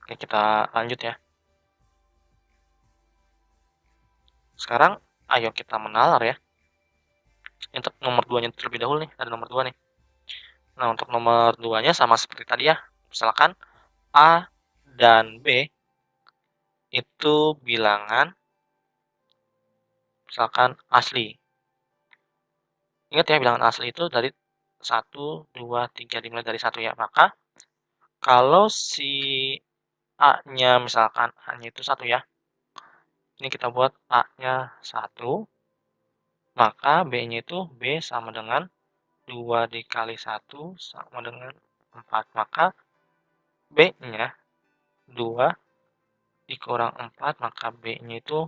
Speaker 1: Oke, kita lanjut ya. Sekarang, ayo kita menalar ya. Untuk nomor 2-nya terlebih dahulu nih. Ada nomor 2 nih. Nah, untuk nomor 2-nya sama seperti tadi ya. Misalkan A dan B itu bilangan misalkan asli. Ingat ya, bilangan asli itu dari 1, 2, 3 dimulai dari 1 ya. Maka kalau si A-nya misalkan A-nya itu 1 ya. Ini kita buat A-nya 1, maka B-nya itu B sama dengan 2 dikali 1 sama dengan 4. Maka B-nya 2 dikurang 4, maka B-nya itu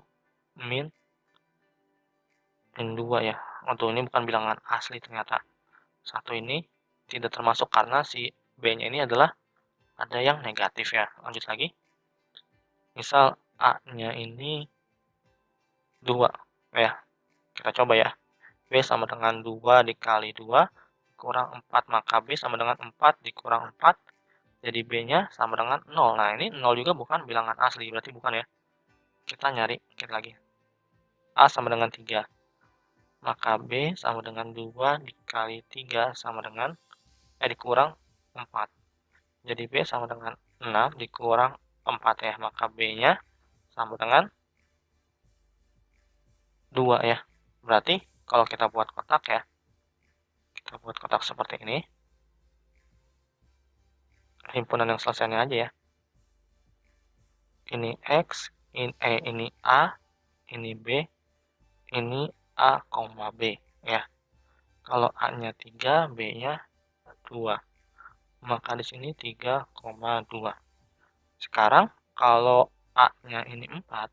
Speaker 1: min 2 ya. Untuk ini bukan bilangan asli ternyata. 1 ini tidak termasuk karena si B-nya ini adalah ada yang negatif ya. Lanjut lagi. Misal A-nya ini 2 ya. Kita coba ya. B sama dengan 2 dikali 2 kurang 4. Maka B sama dengan 4 dikurang 4. Jadi B-nya sama dengan 0. Nah, ini 0 juga bukan bilangan asli. Berarti bukan ya. Kita nyari dikit lagi. A sama dengan 3. Maka B sama dengan 2 dikali 3 sama dengan dikurang 4. Jadi B sama dengan 6 dikurang 4 ya. Maka B-nya sama dengan 2 ya. Berarti kalau kita buat kotak ya. Kita buat kotak seperti ini. Himpunan yang selesainya aja ya. Ini X, ini A, ini B, ini A, B ya. Kalau A-nya 3, B-nya 2. Maka di sini 3,2. Sekarang kalau A-nya ini 4,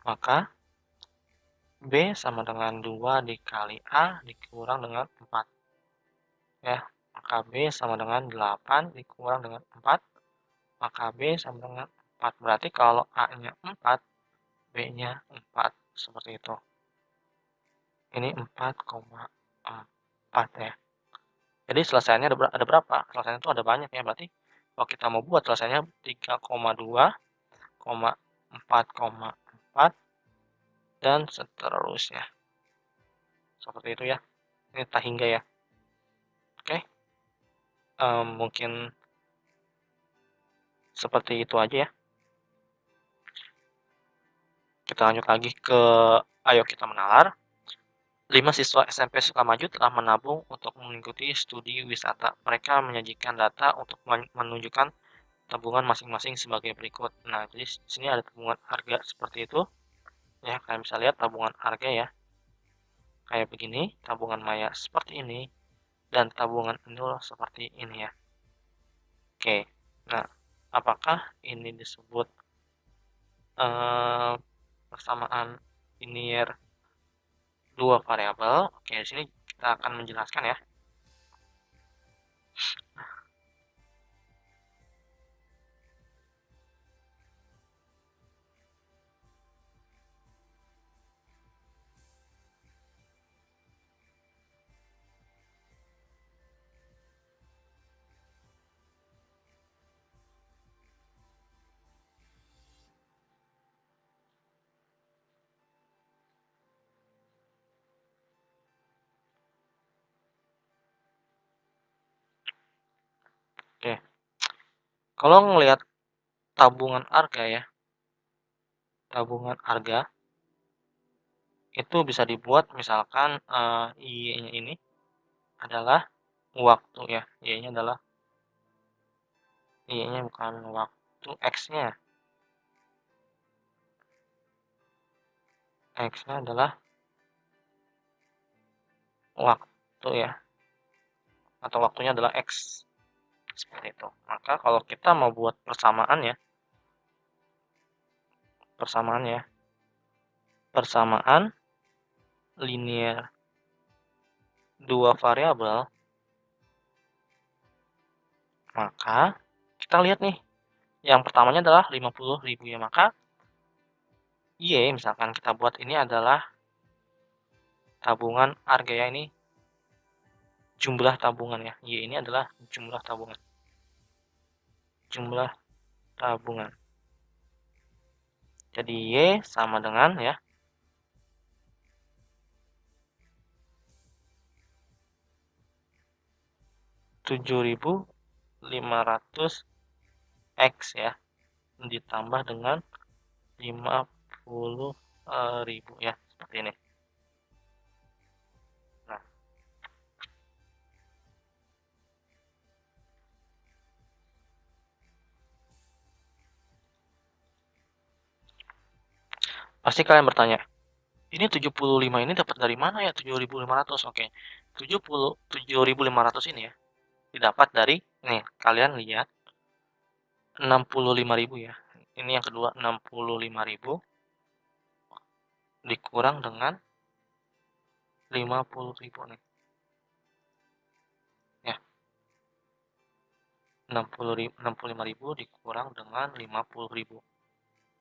Speaker 1: maka B sama dengan 2 dikali A dikurang dengan 4. Ya, maka B sama dengan 8 dikurang dengan 4, maka B sama dengan 4. Berarti kalau A-nya 4, B-nya 4. Seperti itu. Ini 4,4 ya. Jadi selesainya ada berapa? Selesainya itu ada banyak ya. Berarti kalau kita mau buat selesainya 3,2, 4,4, dan seterusnya. Seperti itu ya. Ini tak hingga ya. Oke. Mungkin seperti itu aja ya. Kita lanjut lagi ke Ayo Kita Menalar. 5 siswa SMP Sukamaju telah menabung untuk mengikuti studi wisata. Mereka menyajikan data untuk menunjukkan tabungan masing-masing sebagai berikut. Nah, jadi sini ada tabungan harga seperti itu. Ya, kalian bisa lihat tabungan harga ya. Kayak begini, tabungan maya seperti ini, dan tabungan nol seperti ini ya. Oke, nah apakah ini disebut persamaan linear dua variabel? Oke, di sini kita akan menjelaskan ya. Oke, kalau ngelihat tabungan harga ya, tabungan harga itu bisa dibuat misalkan Y-nya ini adalah waktu ya, Y-nya adalah Y-nya bukan waktu, X-nya. X-nya adalah waktu ya, atau waktunya adalah X. Seperti itu. Maka kalau kita mau buat persamaan ya, persamaan linear dua variabel, maka kita lihat nih, yang pertamanya adalah 50.000 ya, maka Y misalkan kita buat ini adalah tabungan harga ya, ini jumlah tabungan ya, Y ini adalah jumlah tabungan. Jumlah tabungan. Jadi Y sama dengan ya 7.500 X ya, ditambah dengan 50.000 ya, seperti ini. Nah, pasti kalian bertanya, ini 75 ini dapat dari mana ya 7.500? Oke, 7.500 ini ya didapat dari, nih kalian lihat 65.000 ya. Ini yang kedua 65.000 dikurang dengan 50.000 nih. Ya, 65.000 dikurang dengan 50.000.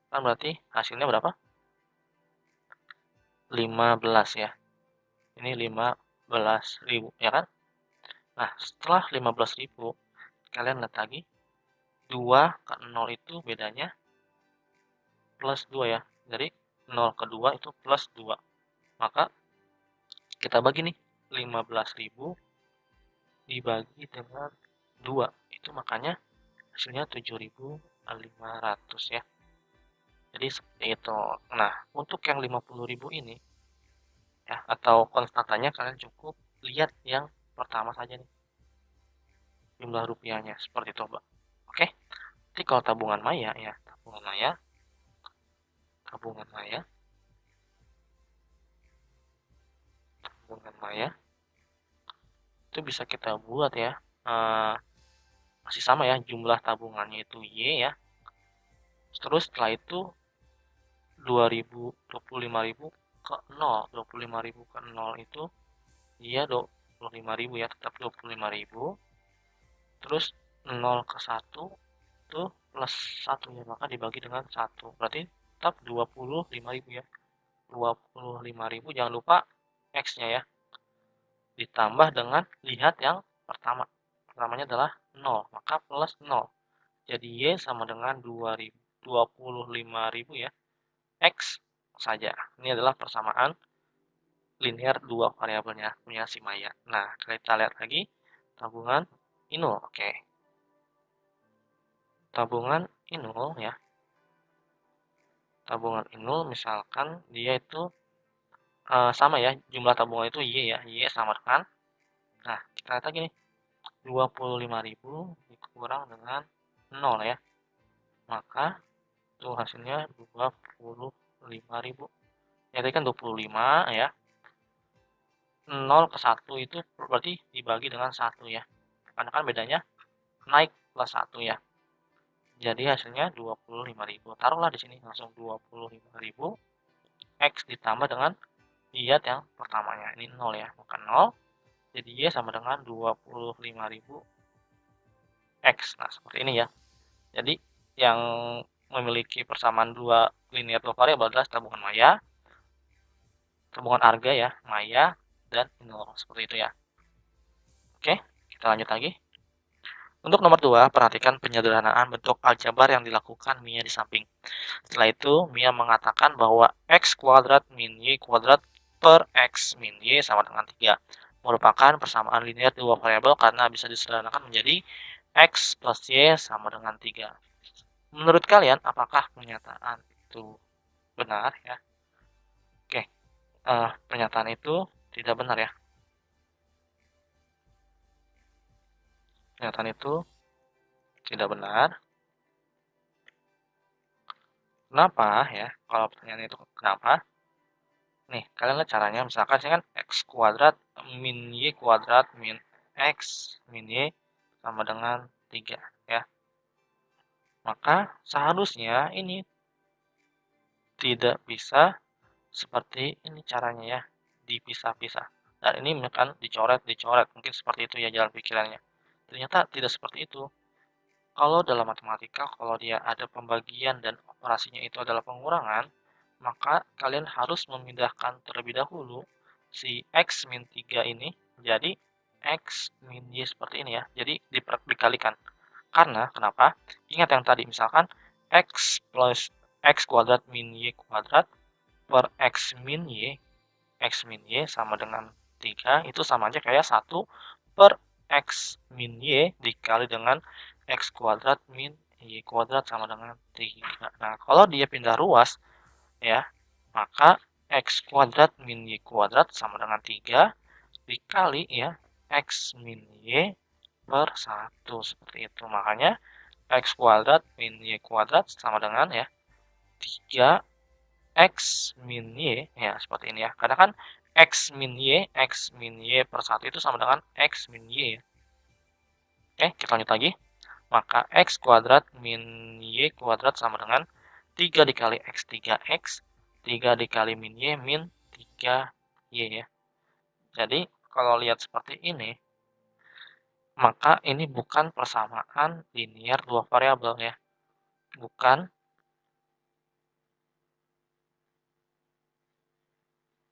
Speaker 1: Kan berarti hasilnya berapa? 15 ya. Ini 15.000 ya kan? Nah, setelah 15.000 kalian lihat lagi 2 ke 0 itu bedanya plus 2 ya. Jadi 0 ke 2 itu plus 2. Maka kita bagi nih 15.000 dibagi dengan 2. Itu makanya hasilnya 7.500 ya. Jadi seperti itu. Nah, untuk yang 50.000 ini ya, atau konstantanya kalian cukup lihat yang pertama saja nih. Jumlah rupiahnya seperti itu, Mbak. Oke. Jadi kalau tabungan maya ya, tabungan maya itu bisa kita buat ya. Masih sama ya, jumlah tabungannya itu Y ya. Terus setelah itu 25.000 ke 0. 25.000 ke 0 itu dia 25.000 ya, tetap 25.000. Terus 0 ke 1 itu plus 1 ya, maka dibagi dengan 1. Berarti tetap 25.000 ya. 25.000, jangan lupa X-nya ya. Ditambah dengan lihat yang pertama. Pertamanya adalah 0, maka plus 0. Jadi Y sama dengan 25.000 ya. X saja. Ini adalah persamaan linear dua variabelnya punya si Maya. Nah, kita lihat lagi tabungan Inul. Oke. Tabungan Inul ya. Tabungan Inul misalkan dia itu sama ya, jumlah tabungan itu Y ya. Y sama dengan, nah kita lihat lagi nih, 25.000 dikurang dengan 0 ya. Maka itu hasilnya 25.000. Ya tadi kan 25 ya. 0 ke 1 itu berarti dibagi dengan 1 ya. Karena kan bedanya naik plus 1 ya. Jadi hasilnya 25.000. Taruhlah di sini langsung 25.000 X ditambah dengan lihat yang pertamanya. Ini 0 ya, maka 0. Jadi Y sama dengan 25.000 X. Nah, seperti ini ya. Jadi yang memiliki persamaan dua linear dua variabel adalah tabungan Maya, tabungan Arga ya, Maya dan Inul. Seperti itu ya. Oke, kita lanjut lagi. Untuk nomor 2, perhatikan penyederhanaan bentuk aljabar yang dilakukan Mia di samping. Setelah itu, Mia mengatakan bahwa X kuadrat min Y kuadrat per X min Y sama dengan 3. Merupakan persamaan linear dua variabel karena bisa disederhanakan menjadi X plus Y sama dengan 3. Menurut kalian, apakah pernyataan itu benar ya? Oke, pernyataan itu tidak benar ya. Pernyataan itu tidak benar. Kenapa ya? Kalau pertanyaan itu kenapa? Nih, kalian lihat caranya. Misalkan saya kan X kuadrat min Y kuadrat min X min Y sama dengan 3 ya. Maka seharusnya ini tidak bisa seperti ini caranya ya, dipisah-pisah. Dan ini kan dicoret, mungkin seperti itu ya jalan pikirannya. Ternyata tidak seperti itu. Kalau dalam matematika, kalau dia ada pembagian dan operasinya itu adalah pengurangan, maka kalian harus memindahkan terlebih dahulu si X min 3 ini jadi X min Y seperti ini ya. Jadi dikalikan. Karena, kenapa? Ingat yang tadi, misalkan X plus X kuadrat min Y kuadrat per X min Y sama dengan 3, itu sama aja kayak 1 per X min Y dikali dengan X kuadrat min Y kuadrat sama dengan 3. Nah, kalau dia pindah ruas, ya, maka X kuadrat min Y kuadrat sama dengan 3 dikali ya X min Y per 1. Seperti itu. Makanya X kuadrat min Y kuadrat sama dengan ya 3 X min Y, ya seperti ini ya. Karena kan X min Y per 1 itu sama dengan X min Y ya. Oke, kita lanjut lagi. Maka X kuadrat min Y kuadrat sama dengan 3 dikali X 3X, 3 dikali min Y 3Y ya. Jadi, kalau lihat seperti ini, maka ini bukan persamaan linear dua variabel ya. Bukan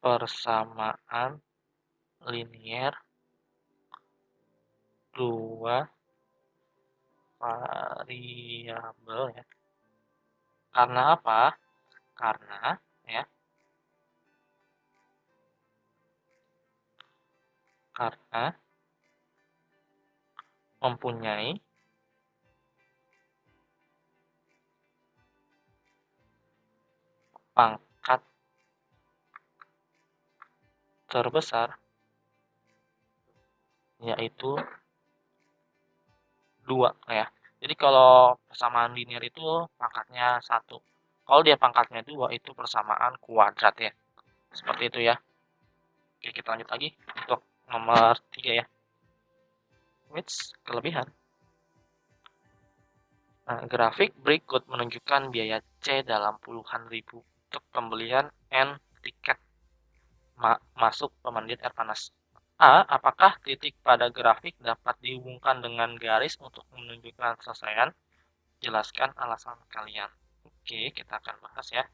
Speaker 1: persamaan linear dua variabel ya. Karena apa? Karena ya, karena mempunyai pangkat terbesar, yaitu 2 ya. Jadi kalau persamaan linear itu pangkatnya 1. Kalau dia pangkatnya 2 itu persamaan kuadrat ya. Seperti itu ya. Oke, kita lanjut lagi untuk nomor 3 ya. Which kelebihan. Nah, grafik berikut menunjukkan biaya C dalam puluhan ribu untuk pembelian N tiket masuk pemandian air panas. A. Apakah titik pada grafik dapat dihubungkan dengan garis untuk menunjukkan selesaian? Jelaskan alasan kalian. Oke, kita akan bahas ya.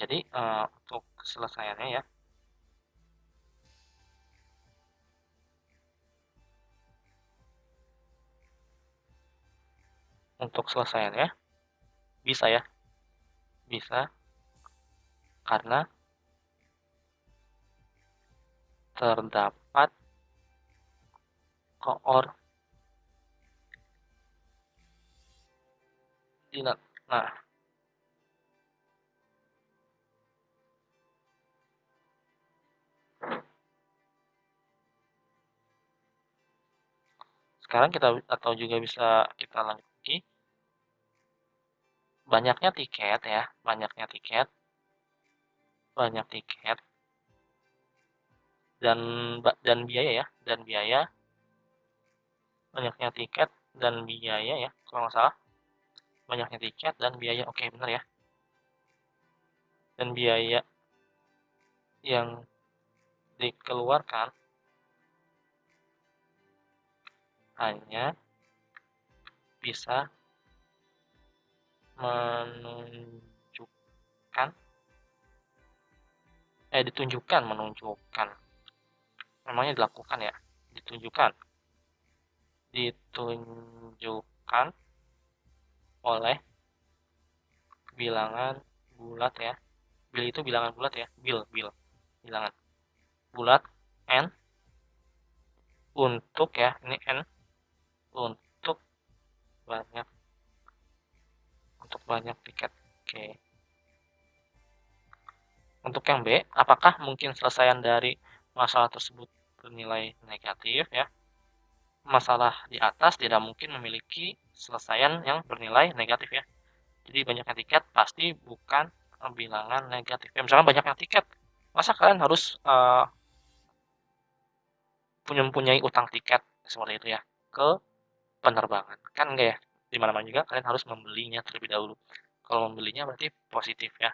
Speaker 1: Jadi untuk selesaiannya ya. Untuk selesaiannya bisa ya. Bisa karena terdapat koordinat. Nah, sekarang kita atau juga bisa kita lanjut lagi. Banyaknya tiket ya, banyak tiket dan biaya ya, banyaknya tiket dan biaya ya, kalau nggak salah. Banyaknya tiket dan biaya, oke benar ya. Dan biaya yang dikeluarkan hanya bisa menunjukkan menunjukkan memangnya dilakukan ya, ditunjukkan oleh bilangan bulat ya. Bil itu bilangan bulat ya, bilangan bulat n untuk ya, ini n untuk banyak tiket. Oke. Untuk yang B, apakah mungkin selesaian dari masalah tersebut bernilai negatif ya? Masalah di atas tidak mungkin memiliki selesaian yang bernilai negatif ya. Jadi banyaknya tiket pasti bukan bilangan negatif. Ya, misalkan banyaknya tiket, masa kalian harus mempunyai utang tiket seperti itu ya ke penerbangan? Kan enggak ya. Di mana-mana juga kalian harus membelinya terlebih dahulu. Kalau membelinya berarti positif ya.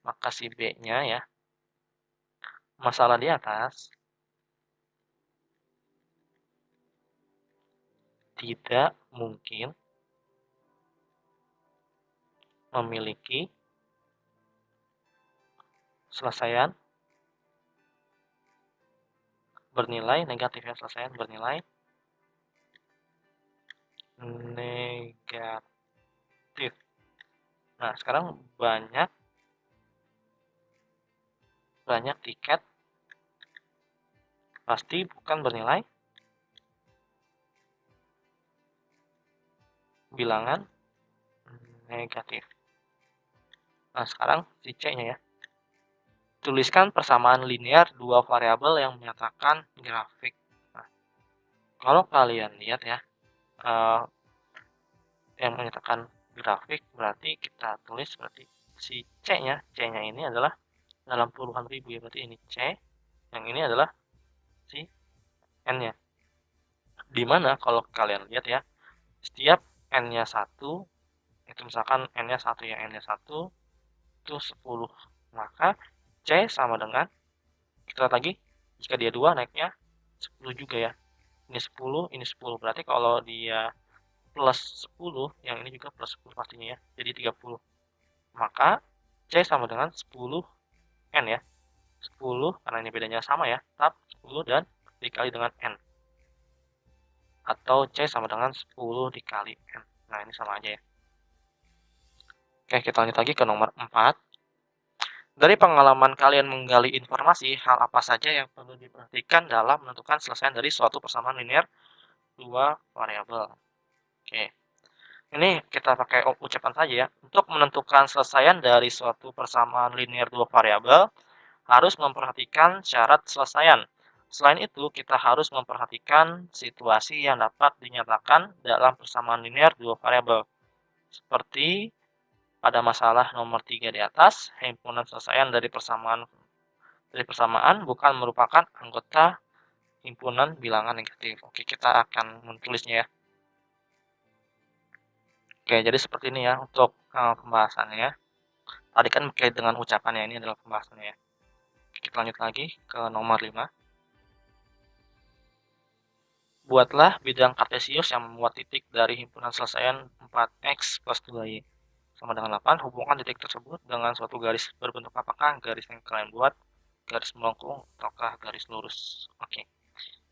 Speaker 1: Maka si B-nya ya, masalah di atas tidak mungkin memiliki selesaian bernilai negatif ya, selesaian bernilai negatif. Nah, sekarang banyak tiket pasti bukan bernilai bilangan negatif. Nah, sekarang si C-nya ya. Tuliskan persamaan linear dua variabel yang menyatakan grafik. Nah, kalau kalian lihat ya, yang menyatakan grafik berarti kita tulis berarti si C-nya, ini adalah dalam puluhan ribu ya, berarti ini C, yang ini adalah si N-nya. Dimana kalau kalian lihat ya, setiap N-nya 1, itu misalkan N-nya 1 ya, N-nya 1 itu 10. Maka C sama dengan, kita lihat lagi, jika dia 2 naiknya 10 juga ya. Ini 10, ini 10. Berarti kalau dia plus 10, yang ini juga plus 10 pastinya ya. Jadi 30. Maka C sama dengan 10 N ya. 10 karena ini bedanya sama ya. Tetap 10 dan dikali dengan N. Atau C sama dengan 10 dikali N. Nah, ini sama aja ya. Oke, kita lanjut lagi ke nomor 4. Dari pengalaman kalian menggali informasi, hal apa saja yang perlu diperhatikan dalam menentukan selesaian dari suatu persamaan linear dua variabel? Oke, ini kita pakai ucapan saja ya. Untuk menentukan selesaian dari suatu persamaan linear dua variabel, harus memperhatikan syarat selesaian. Selain itu, kita harus memperhatikan situasi yang dapat dinyatakan dalam persamaan linear dua variabel. Seperti pada masalah nomor 3 di atas, himpunan selesaian dari persamaan bukan merupakan anggota himpunan bilangan negatif. Oke, kita akan menulisnya ya. Oke, jadi seperti ini ya untuk pembahasannya. Tadi kan terkait dengan ucapannya, ini adalah pembahasannya ya. kita lanjut lagi ke nomor 5. Buatlah bidang kartesius yang memuat titik dari himpunan selesaian 4x plus 2y sama dengan 8. Hubungkan titik tersebut dengan suatu garis berbentuk apakah garis yang kalian buat, garis melengkung, ataukah garis lurus. Oke,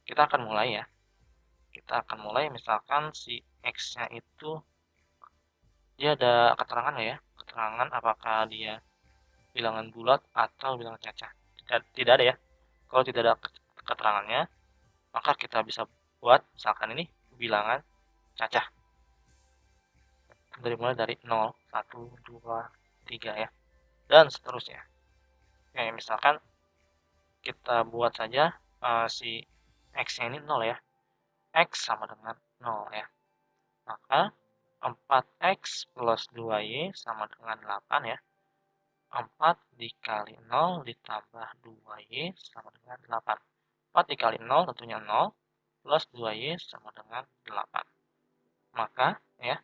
Speaker 1: kita akan mulai ya. Kita akan mulai misalkan si x-nya itu dia ada keterangan ya, keterangan apakah dia bilangan bulat atau bilangan cacah. Tidak ada ya. Kalau tidak ada keterangannya, maka kita bisa buat misalkan ini bilangan cacah. Mulai dari 0, 1, 2, 3 ya. Dan seterusnya. Oke, misalkan kita buat saja si x-nya ini 0 ya. X sama dengan 0 ya. Maka 4x plus 2y sama dengan 8 ya. 4 dikali 0 ditambah 2y sama dengan 8. 4 dikali 0 tentunya 0 plus 2y sama dengan 8. Maka ya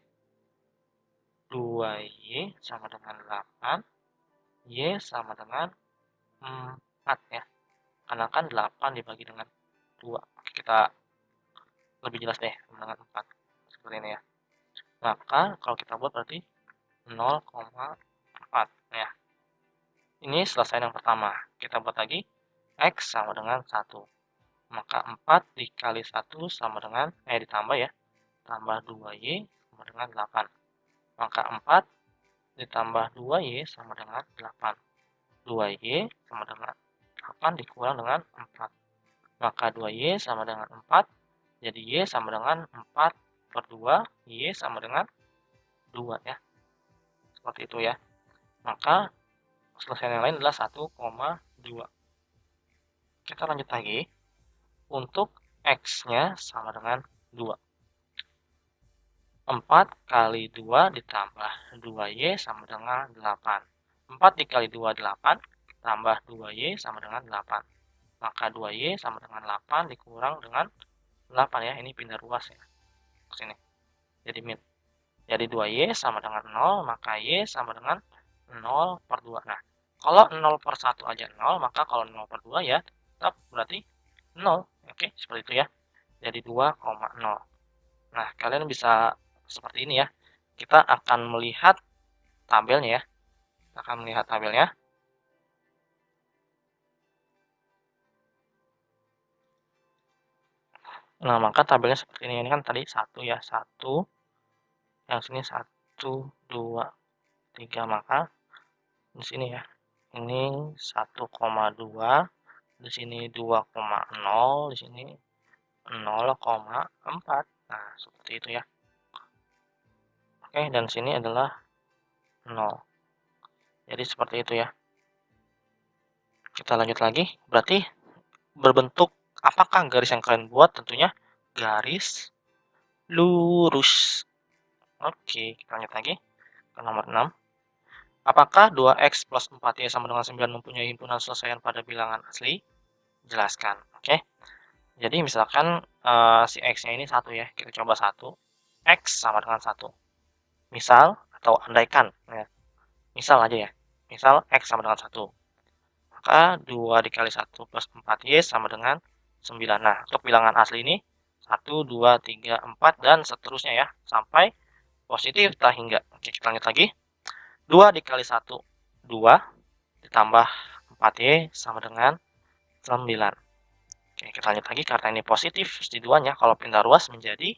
Speaker 1: 2y sama dengan 8, y sama dengan 4 ya. Karena kan 8 dibagi dengan 2. Oke, kita lebih jelas deh dengan 4. Seperti ini ya. Maka kalau kita buat berarti 0,4 ya. Ini selesai yang pertama. Kita buat lagi x sama dengan 1. Maka 4 dikali 1 sama dengan, ditambah ya, tambah 2y sama dengan 8. Maka 4 ditambah 2y sama dengan 8. 2y sama dengan 8 dikurang dengan 4. Maka 2y sama dengan 4. Jadi y sama dengan 4 per 2. Y sama dengan 2 ya. Seperti itu ya. Maka selesai yang lain adalah 1,2. Kita lanjut lagi. Untuk x-nya sama dengan 2. 4 kali 2 ditambah 2y sama dengan 8. 4 dikali 2, 8. Tambah 2y sama dengan 8. Maka 2y sama dengan 8 dikurang dengan 8 ya. Ini pindah ruas ya. Ke sini. Jadi min. Jadi 2y sama dengan 0, maka y sama dengan 0 per 2. Nah, kalau 0 per 1 aja 0, maka kalau 0 per 2 ya tetap berarti 0. Oke, seperti itu ya. Jadi 2,0. Nah, kalian bisa seperti ini ya. Kita akan melihat tabelnya ya. Kita akan melihat tabelnya. Nah, maka tabelnya seperti ini. Ini kan tadi 1 ya. 1. Yang sini 1, 2, 3. Maka di sini ya. Ini 1,2. Di sini 2,0. Di sini 0,4. Nah, seperti itu ya. Oke, dan sini adalah 0. Jadi seperti itu ya. Kita lanjut lagi. Berarti berbentuk apakah garis yang kalian buat? Tentunya garis lurus. Oke, kita lanjut lagi ke nomor 6. Apakah 2x plus 4y sama dengan 9 mempunyai himpunan selesaian pada bilangan asli? Jelaskan. Oke. Jadi misalkan si x-nya ini 1 ya. Kita coba 1. X sama dengan 1. Misal atau andaikan ya. Misal aja ya. Misal x sama dengan 1. Maka 2 dikali 1 plus 4y sama dengan 9. Nah, untuk bilangan asli ini 1, 2, 3, 4, dan seterusnya ya. Sampai positif tak hingga. Oke, kita lanjut lagi. 2 dikali 1, 2. Ditambah 4y sama dengan 9. Oke, kita lanjut lagi. Karena ini positif, di duanya. Kalau pindah ruas menjadi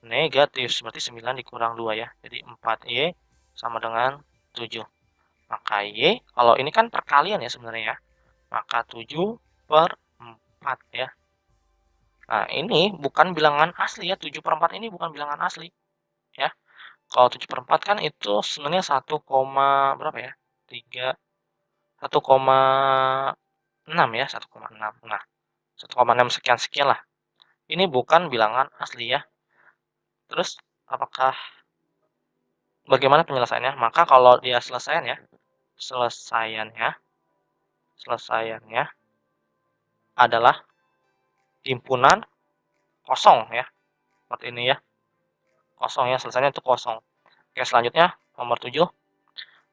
Speaker 1: negatif. Berarti 9 dikurang 2 ya. Jadi 4y sama dengan 7. Maka y, kalau ini kan perkalian ya sebenarnya ya. Maka 7 per 4 ya. Nah, ini bukan bilangan asli ya. 7 per 4 ini bukan bilangan asli. Ya. Kalau 7 per 4 kan itu sebenarnya 1, berapa ya? 3, 1,6 ya. 1,6. Nah, 1,6 sekian-sekian lah. Ini bukan bilangan asli ya. Terus, bagaimana penyelesaiannya? Maka kalau dia selesaiannya adalah himpunan kosong ya. Seperti ini ya. Kosong ya, selesainya itu kosong. Oke, selanjutnya nomor 7.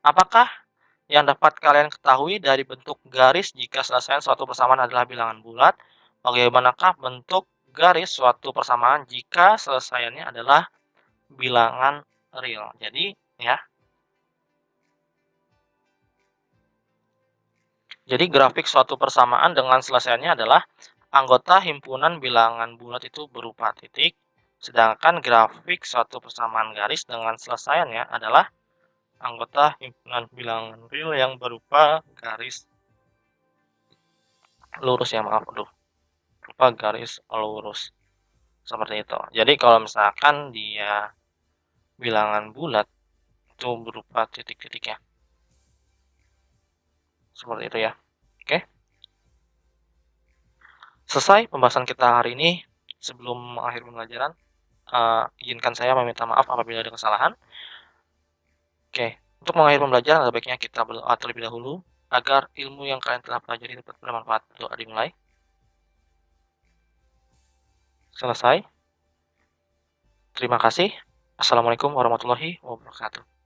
Speaker 1: Apakah yang dapat kalian ketahui dari bentuk garis jika selesai suatu persamaan adalah bilangan bulat? Bagaimanakah bentuk garis suatu persamaan jika selesaiannya adalah bilangan real? Jadi grafik suatu persamaan dengan selesaiannya adalah anggota himpunan bilangan bulat itu berupa titik, sedangkan grafik suatu persamaan garis dengan selesaiannya adalah anggota himpunan bilangan real yang berupa garis lurus ya, maaf, berupa garis lurus seperti itu. Jadi kalau misalkan dia bilangan bulat itu berupa titik-titik ya, seperti itu ya. Oke, selesai pembahasan kita hari ini. Sebelum mengakhiri pembelajaran, izinkan saya meminta maaf apabila ada kesalahan. Oke, untuk mengakhiri pembelajaran ada baiknya kita berdoa terlebih dahulu agar ilmu yang kalian telah pelajari dapat bermanfaat. Doa dimulai. Selesai. Terima kasih. Assalamualaikum warahmatullahi wabarakatuh.